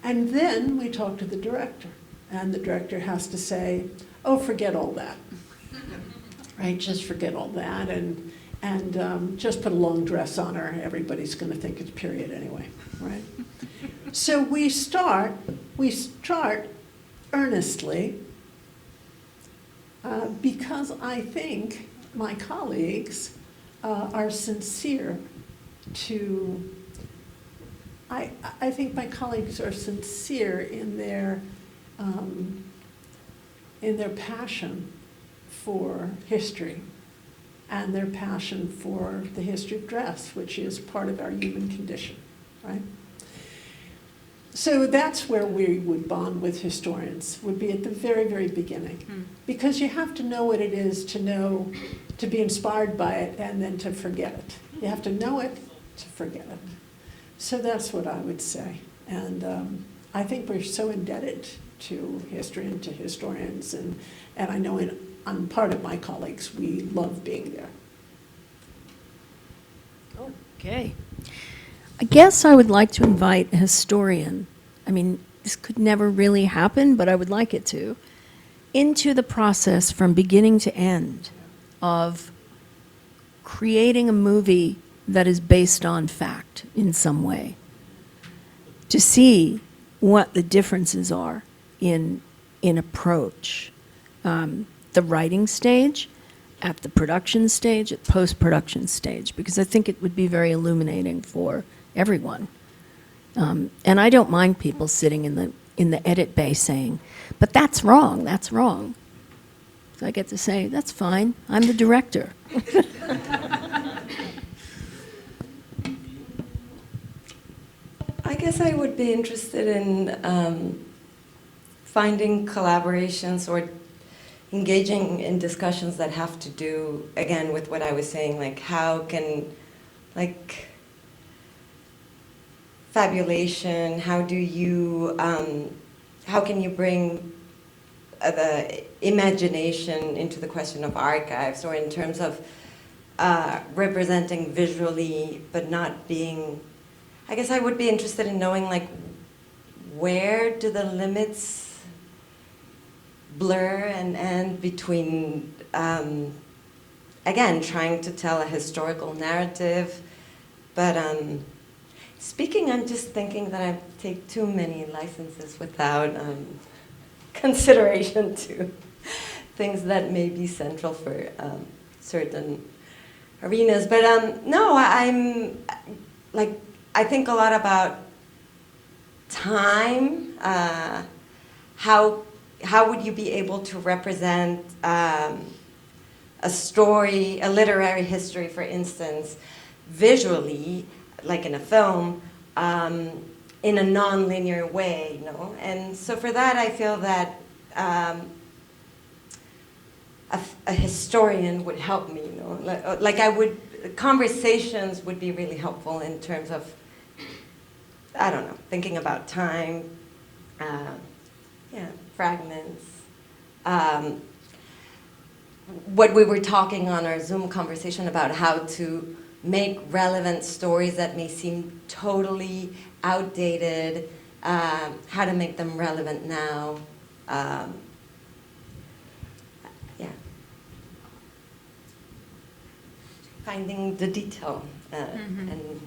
And then we talk to the director, and the director has to say, oh, forget all that, right? Just forget all that, and just put a long dress on her. Everybody's going to think it's period anyway, right? So we start earnestly, because I think my colleagues are sincere to, I think my colleagues are sincere in their passion for history and their passion for the history of dress, which is part of our human condition, right? So that's where we would bond with historians, would be at the very, very beginning. Because you have to know what it is to be inspired by it and then to forget it. You have to know it to forget it. So that's what I would say. And I think we're so indebted to history and to historians, and I know on part of my colleagues, we love being there. Okay. I guess I would like to invite a historian, I mean, this could never really happen, but I would like it to, into the process from beginning to end of creating a movie that is based on fact in some way, to see what the differences are in approach, the writing stage, at the production stage, at post-production stage, because I think it would be very illuminating for everyone. And I don't mind people sitting in the edit bay saying, but that's wrong, that's wrong. So I get to say, that's fine, I'm the director. I guess I would be interested in finding collaborations or engaging in discussions that have to do, again, with what I was saying, like how can, like, fabulation, how can you bring the imagination into the question of archives, or in terms of representing visually but not being, I guess I would be interested in knowing, like, where do the limits blur and end between, again, trying to tell a historical narrative, but speaking, I'm just thinking that I take too many licenses without consideration to things that may be central for certain arenas. But no, I'm like, I think a lot about time. How would you be able to represent a story, a literary history, for instance, visually, like in a film, in a non-linear way, you know? And so for that, I feel that a historian would help me, you know, like I would, conversations would be really helpful in terms of, I don't know, thinking about time, fragments. What we were talking on our Zoom conversation about how to make relevant stories that may seem totally outdated, how to make them relevant now. Finding the detail and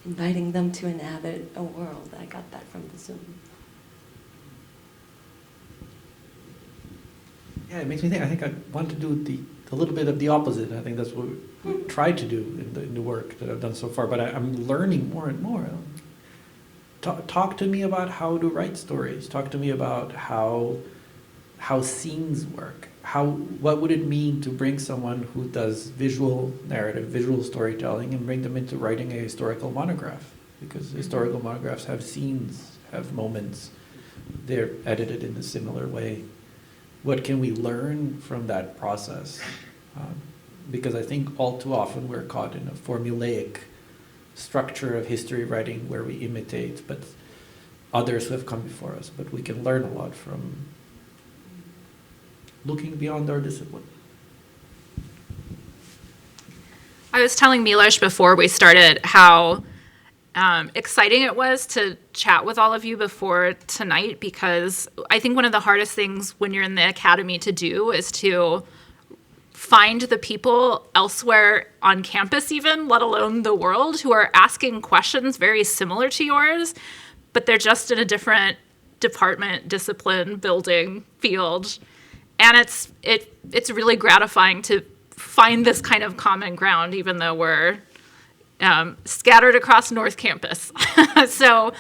inviting them to inhabit a world. I got that from the Zoom. Yeah, it makes me think. I think I want to do a little bit of the opposite. I think that's what we tried to do in the work that I've done so far. But I'm learning more and more. Talk to me about how to write stories. Talk to me about how scenes work. What would it mean to bring someone who does visual narrative, visual storytelling, and bring them into writing a historical monograph? Because historical monographs have scenes, have moments. They're edited in a similar way. What can we learn from that process? Because I think all too often we're caught in a formulaic structure of history writing where we imitate, but others who have come before us. But we can learn a lot from looking beyond our discipline. I was telling Miloš before we started how exciting it was to chat with all of you before tonight, because I think one of the hardest things when you're in the academy to do is to find the people elsewhere on campus even, let alone the world, who are asking questions very similar to yours, but they're just in a different department, discipline, building, field. And it's really gratifying to find this kind of common ground, even though we're scattered across North Campus. So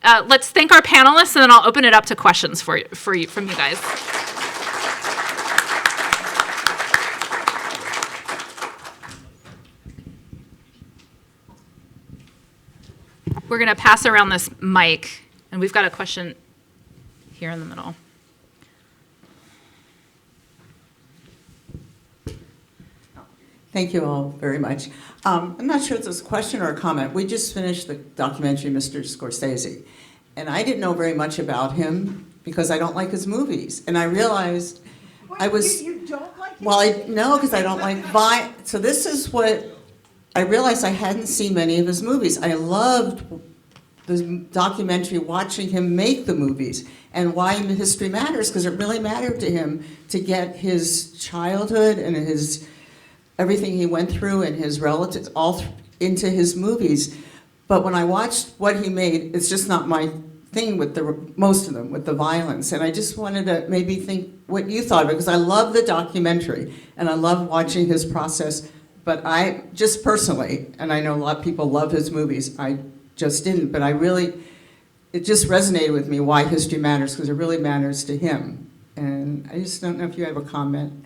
let's thank our panelists, and then I'll open it up to questions from you guys. We're going to pass around this mic, and we've got a question here in the middle. Thank you all very much. I'm not sure if it's a question or a comment. We just finished the documentary, Mr. Scorsese, and I didn't know very much about him because I don't like his movies. And I realized You don't like his no, because I don't like violence. So this is what I realized. I hadn't seen many of his movies. I loved the documentary, watching him make the movies, and why history matters, because it really mattered to him to get his childhood and his everything he went through and his relatives all into his movies. But when I watched what he made, it's just not my thing with most of them, with the violence. And I just wanted to maybe think what you thought of it, because I love the documentary and I love watching his process. But I just personally, and I know a lot of people love his movies, I just didn't. But it just resonated with me why history matters, because it really matters to him. And I just don't know if you have a comment.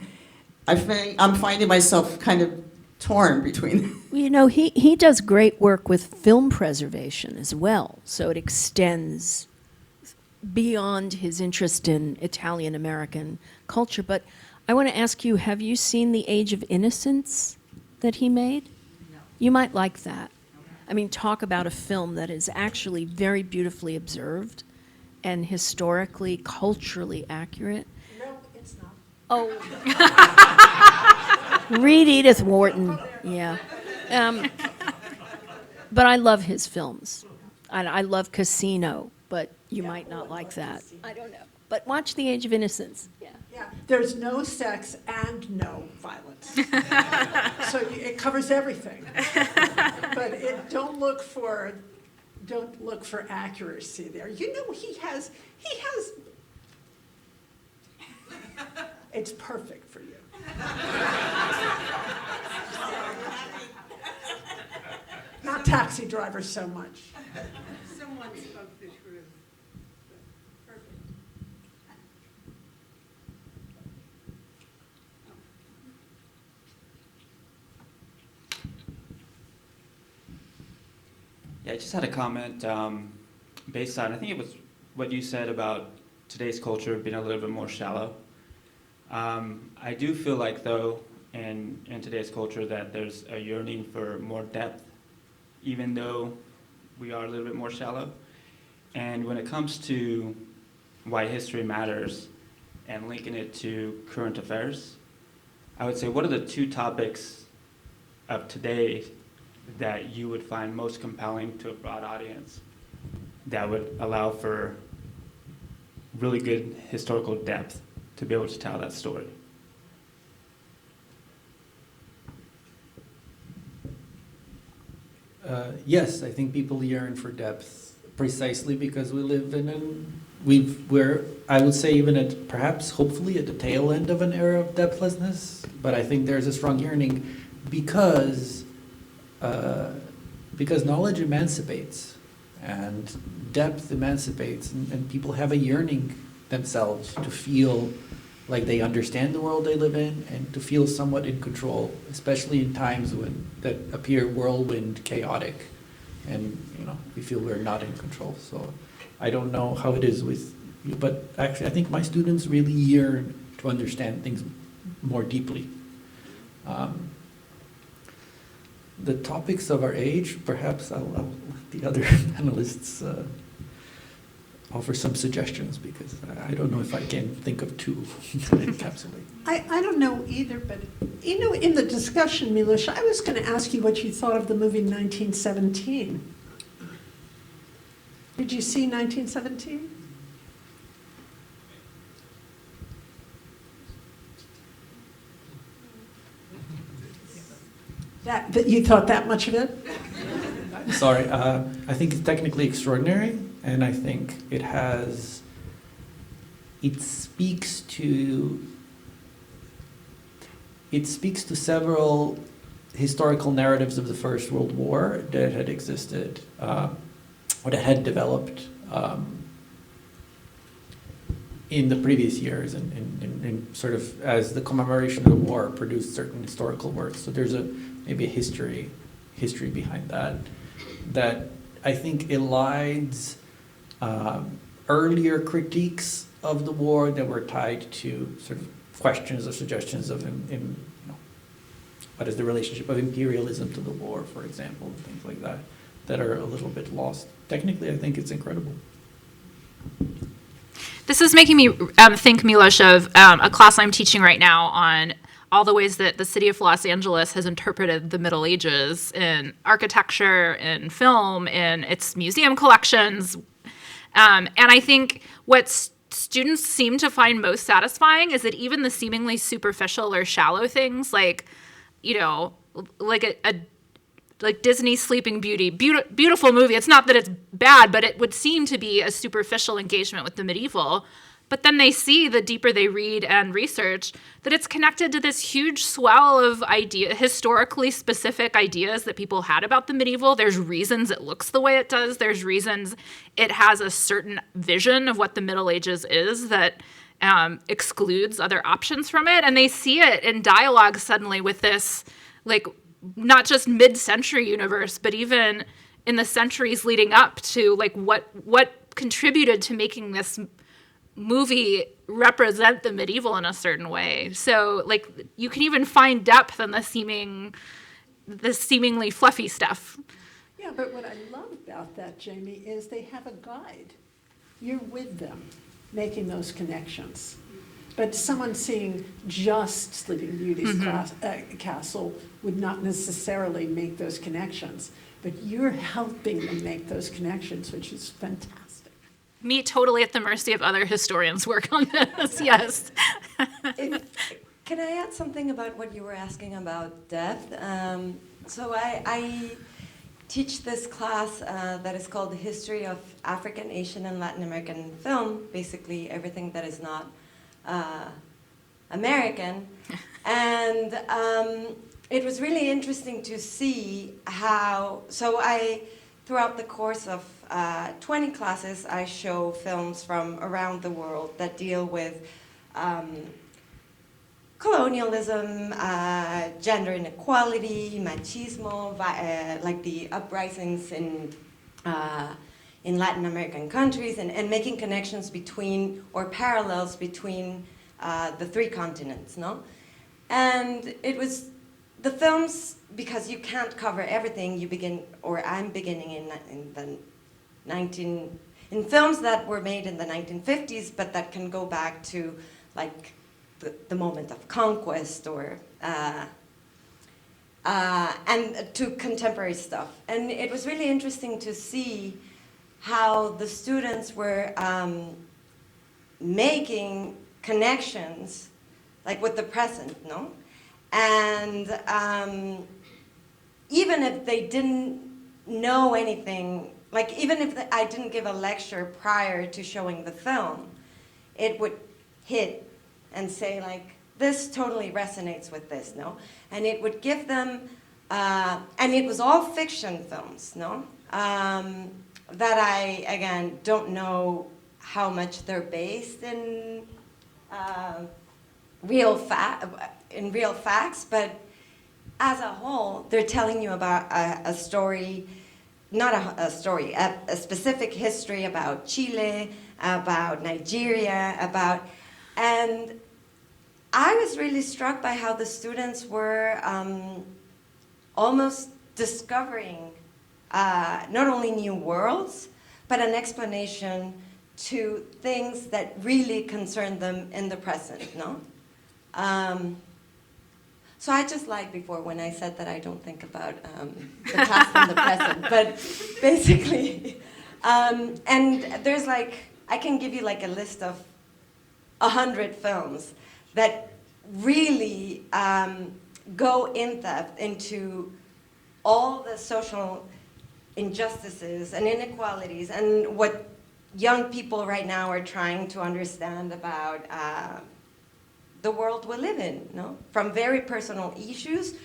I'm finding myself kind of torn between. You know, he does great work with film preservation as well, so it extends beyond his interest in Italian-American culture. But I want to ask you, have you seen The Age of Innocence that he made? No. You might like that. I mean, talk about a film that is actually very beautifully observed and historically, culturally accurate. No, it's not. Oh. Read Edith Wharton, yeah. But I love his films. I love Casino, but you might not like that. I don't know. But watch The Age of Innocence. Yeah. Yeah, there's no sex and no violence. So it covers everything. But don't look for accuracy there. You know, he has it's perfect for you. Not Taxi Driver so much. Someone spoke the truth. Perfect. Yeah, I just had a comment based on, I think it was what you said about today's culture being a little bit more shallow. I do feel like, though, in today's culture, that there's a yearning for more depth, even though we are a little bit more shallow. And when it comes to why history matters and linking it to current affairs, I would say, what are the two topics of today that you would find most compelling to a broad audience that would allow for really good historical depth to be able to tell that story? Yes, I think people yearn for depth precisely because we live in we're, I would say, even at perhaps, hopefully, at the tail end of an era of depthlessness. But I think there's a strong yearning because knowledge emancipates and depth emancipates, and people have a yearning themselves to feel like they understand the world they live in and to feel somewhat in control, especially in times that appear whirlwind chaotic, and we feel we're not in control. So I don't know how it is with you, but actually I think my students really yearn to understand things more deeply. The topics of our age, perhaps I'll let the other panelists offer some suggestions, because I don't know if I can think of two that encapsulate. I don't know either, but in the discussion, Miloš, I was going to ask you what you thought of the movie 1917. Did you see 1917? That you thought that much of it? Sorry, I think it's technically extraordinary, and I think it speaks to several historical narratives of the First World War that had existed, or that had developed in the previous years, and sort of as the commemoration of the war produced certain historical works. So there's maybe a history behind that I think elides earlier critiques of the war that were tied to sort of questions or suggestions of what is the relationship of imperialism to the war, for example, and things like that are a little bit lost. Technically, I think it's incredible. This is making me think, Miloš, of a class I'm teaching right now on all the ways that the city of Los Angeles has interpreted the Middle Ages in architecture, in film, in its museum collections. And I think what students seem to find most satisfying is that even the seemingly superficial or shallow things, like Disney's Sleeping Beauty, beautiful movie. It's not that it's bad, but it would seem to be a superficial engagement with the medieval. But then they see, the deeper they read and research, that it's connected to this huge swell of historically specific ideas that people had about the medieval. There's reasons it looks the way it does. There's reasons it has a certain vision of what the Middle Ages is that excludes other options from it. And they see it in dialogue suddenly with this, not just mid-century universe, but even in the centuries leading up to, what contributed to making this movie represent the medieval in a certain way. So you can even find depth in the seemingly fluffy stuff. Yeah, but what I love about that, Jamie, is they have a guide. You're with them making those connections. But someone seeing just Sleeping Beauty's castle would not necessarily make those connections. But you're helping them make those connections, which is fantastic. Me totally at the mercy of other historians' work on this, yes. Can I add something about what you were asking about depth? So I teach this class that is called the History of African, Asian, and Latin American Film, basically everything that is not American. And it was really interesting to see how, throughout the course of 20 classes, I show films from around the world that deal with colonialism, gender inequality, machismo, like the uprisings in Latin American countries, and making connections between, or parallels between the three continents, no? And it was the films, because you can't cover everything, you begin, or I'm beginning in films that were made in the 1950s, but that can go back to like the moment of conquest, or and to contemporary stuff. And it was really interesting to see how the students were making connections, like with the present, no? And even if they didn't know anything, like even if I didn't give a lecture prior to showing the film, it would hit and say like, this totally resonates with this, no? And it would give them, and it was all fiction films, no? That I, again, don't know how much they're based in real facts, but as a whole, they're telling you about a story, not a story, a specific history about Chile, about Nigeria, and I was really struck by how the students were almost discovering not only new worlds, but an explanation to things that really concern them in the present, no? So I just lied before when I said that I don't think about the past and the present, but basically, and there's like, I can give you like a list of 100 films that really go in depth into all the social injustices and inequalities and what young people right now are trying to understand about the world we live in, no? From very personal issues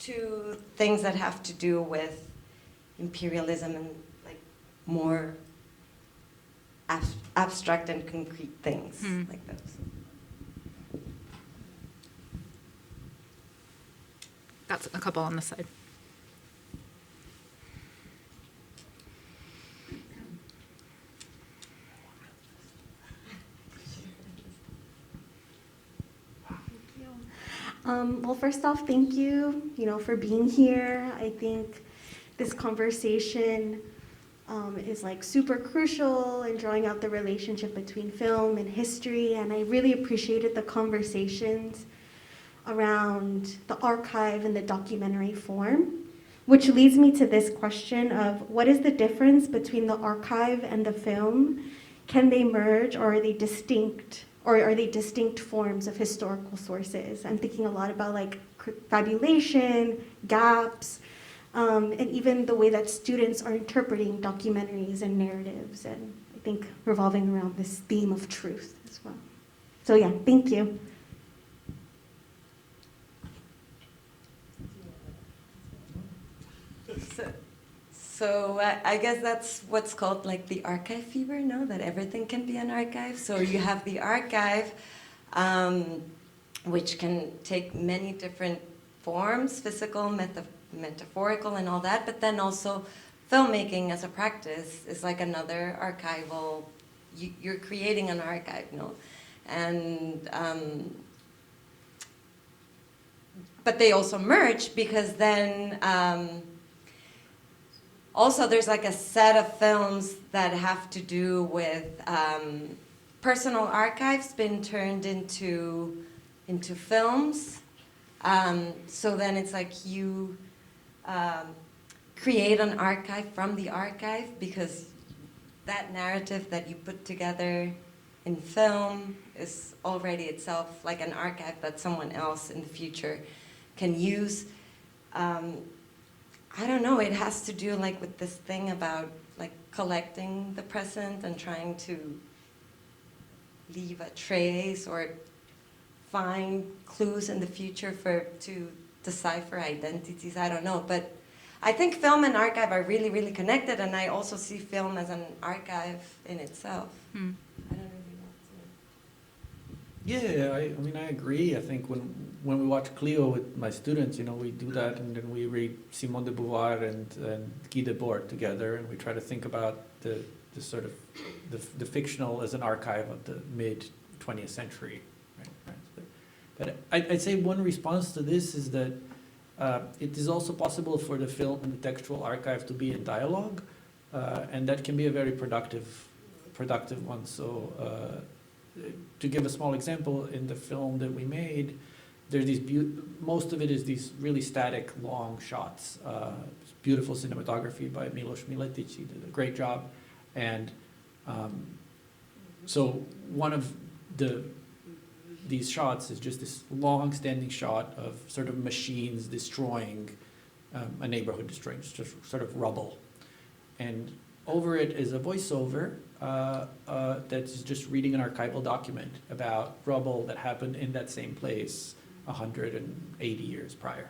to things that have to do with imperialism and like more abstract and concrete things like those. Got a couple on the side. Well, first off, thank you, for being here. I think this conversation is like super crucial in drawing out the relationship between film and history, and I really appreciated the conversations around the archive and the documentary form, which leads me to this question of what is the difference between the archive and the film? Can they merge, or are they distinct? Or are they distinct forms of historical sources? I'm thinking a lot about like fabulation, gaps, and even the way that students are interpreting documentaries and narratives, and I think revolving around this theme of truth as well. So yeah, thank you. So I guess that's what's called like the archive fever, no? That everything can be an archive. So you have the archive, which can take many different forms, physical, metaphorical, and all that. But then also filmmaking as a practice is like another archival. You're creating an archive, no? And but they also merge because then. Also, there's like a set of films that have to do with personal archives being turned into films. So then it's like you create an archive from the archive, because that narrative that you put together in film is already itself like an archive that someone else in the future can use. I don't know, it has to do like with this thing about like collecting the present and trying to leave a trace or find clues in the future to decipher identities. I don't know, but I think film and archive are really, really connected, and I also see film as an archive in itself. I don't really know. Yeah, I mean, I agree. I think when we watch Cleo with my students, we do that, and then we read Simone de Beauvoir and Guy Debord together, and we try to think about the sort of the fictional as an archive of the mid 20th century, Right. But I'd say one response to this is that it is also possible for the film and the textual archive to be in dialogue, and that can be a very productive one. So to give a small example, in the film that we made, there's these most of it is these really static, long shots. Beautiful cinematography by Miloš Jovanović. He did a great job. And so one of these shots is just this long-standing shot of sort of machines destroying a neighborhood, destroying just sort of rubble. And over it is a voiceover that's just reading an archival document about rubble that happened in that same place 180 years prior,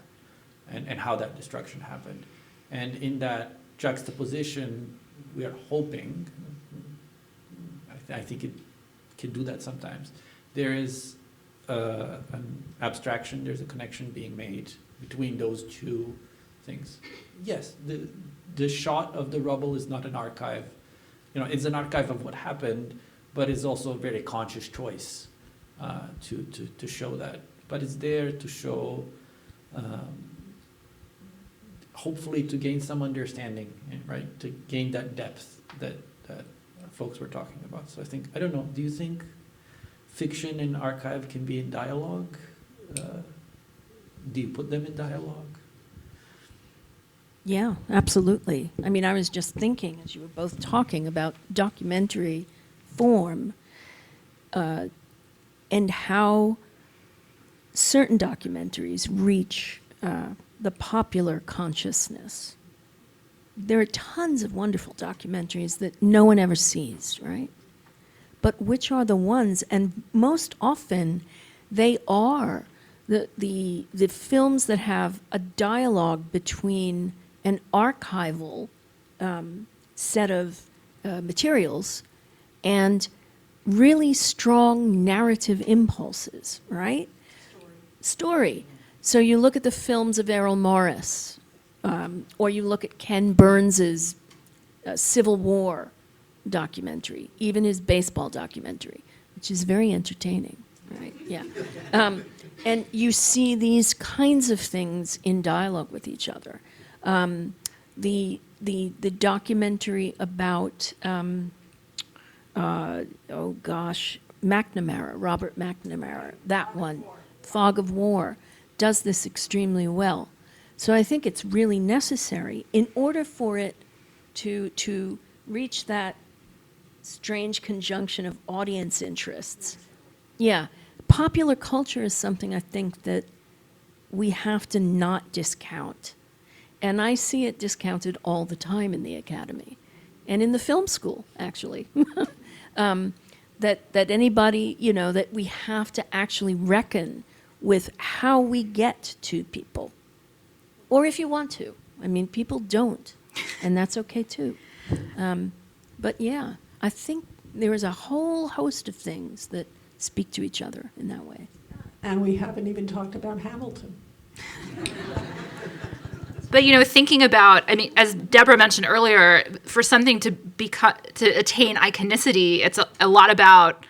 and how that destruction happened. And in that juxtaposition, we are hoping, I think it can do that sometimes, there is an abstraction, there's a connection being made between those two things. Yes, the shot of the rubble is not an archive. It's an archive of what happened, but it's also a very conscious choice to show that. But it's there to show, hopefully to gain some understanding, right? To gain that depth that folks were talking about. So I don't know, do you think fiction and archive can be in dialogue? Do you put them in dialogue? Yeah, absolutely. I mean, I was just thinking, as you were both talking, about documentary form and how certain documentaries reach the popular consciousness. There are tons of wonderful documentaries that no one ever sees, right? But which are the ones, and most often they are the films that have a dialogue between an archival set of materials and really strong narrative impulses, right? Story. So you look at the films of Errol Morris, or you look at Ken Burns's Civil War documentary, even his baseball documentary, which is very entertaining, right? Yeah. And you see these kinds of things in dialogue with each other. The documentary about McNamara, Robert McNamara, that one, Fog of War, does this extremely well. So I think it's really necessary in order for it to reach that strange conjunction of audience interests. Yeah, popular culture is something I think that we have to not discount. And I see it discounted all the time in the academy and in the film school, actually. That anybody, that we have to actually reckon with how we get to people. Or if you want to. I mean, people don't, and that's okay too. But yeah, I think there is a whole host of things that speak to each other in that way. And we haven't even talked about Hamilton. But thinking about, as Deborah mentioned earlier, for something to attain iconicity, it's a lot about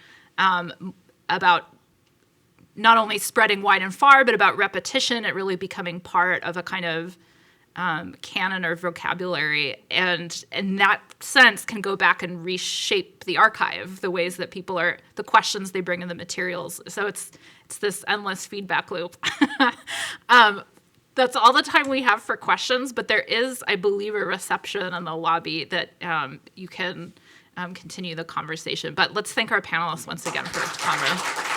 not only spreading wide and far, but about repetition. It really becoming part of a kind of canon or vocabulary, and in that sense can go back and reshape the archive, the ways that people the questions they bring in the materials. So it's this endless feedback loop. That's all the time we have for questions, but there is, I believe, a reception in the lobby that you can continue the conversation. But let's thank our panelists once again for the conversation.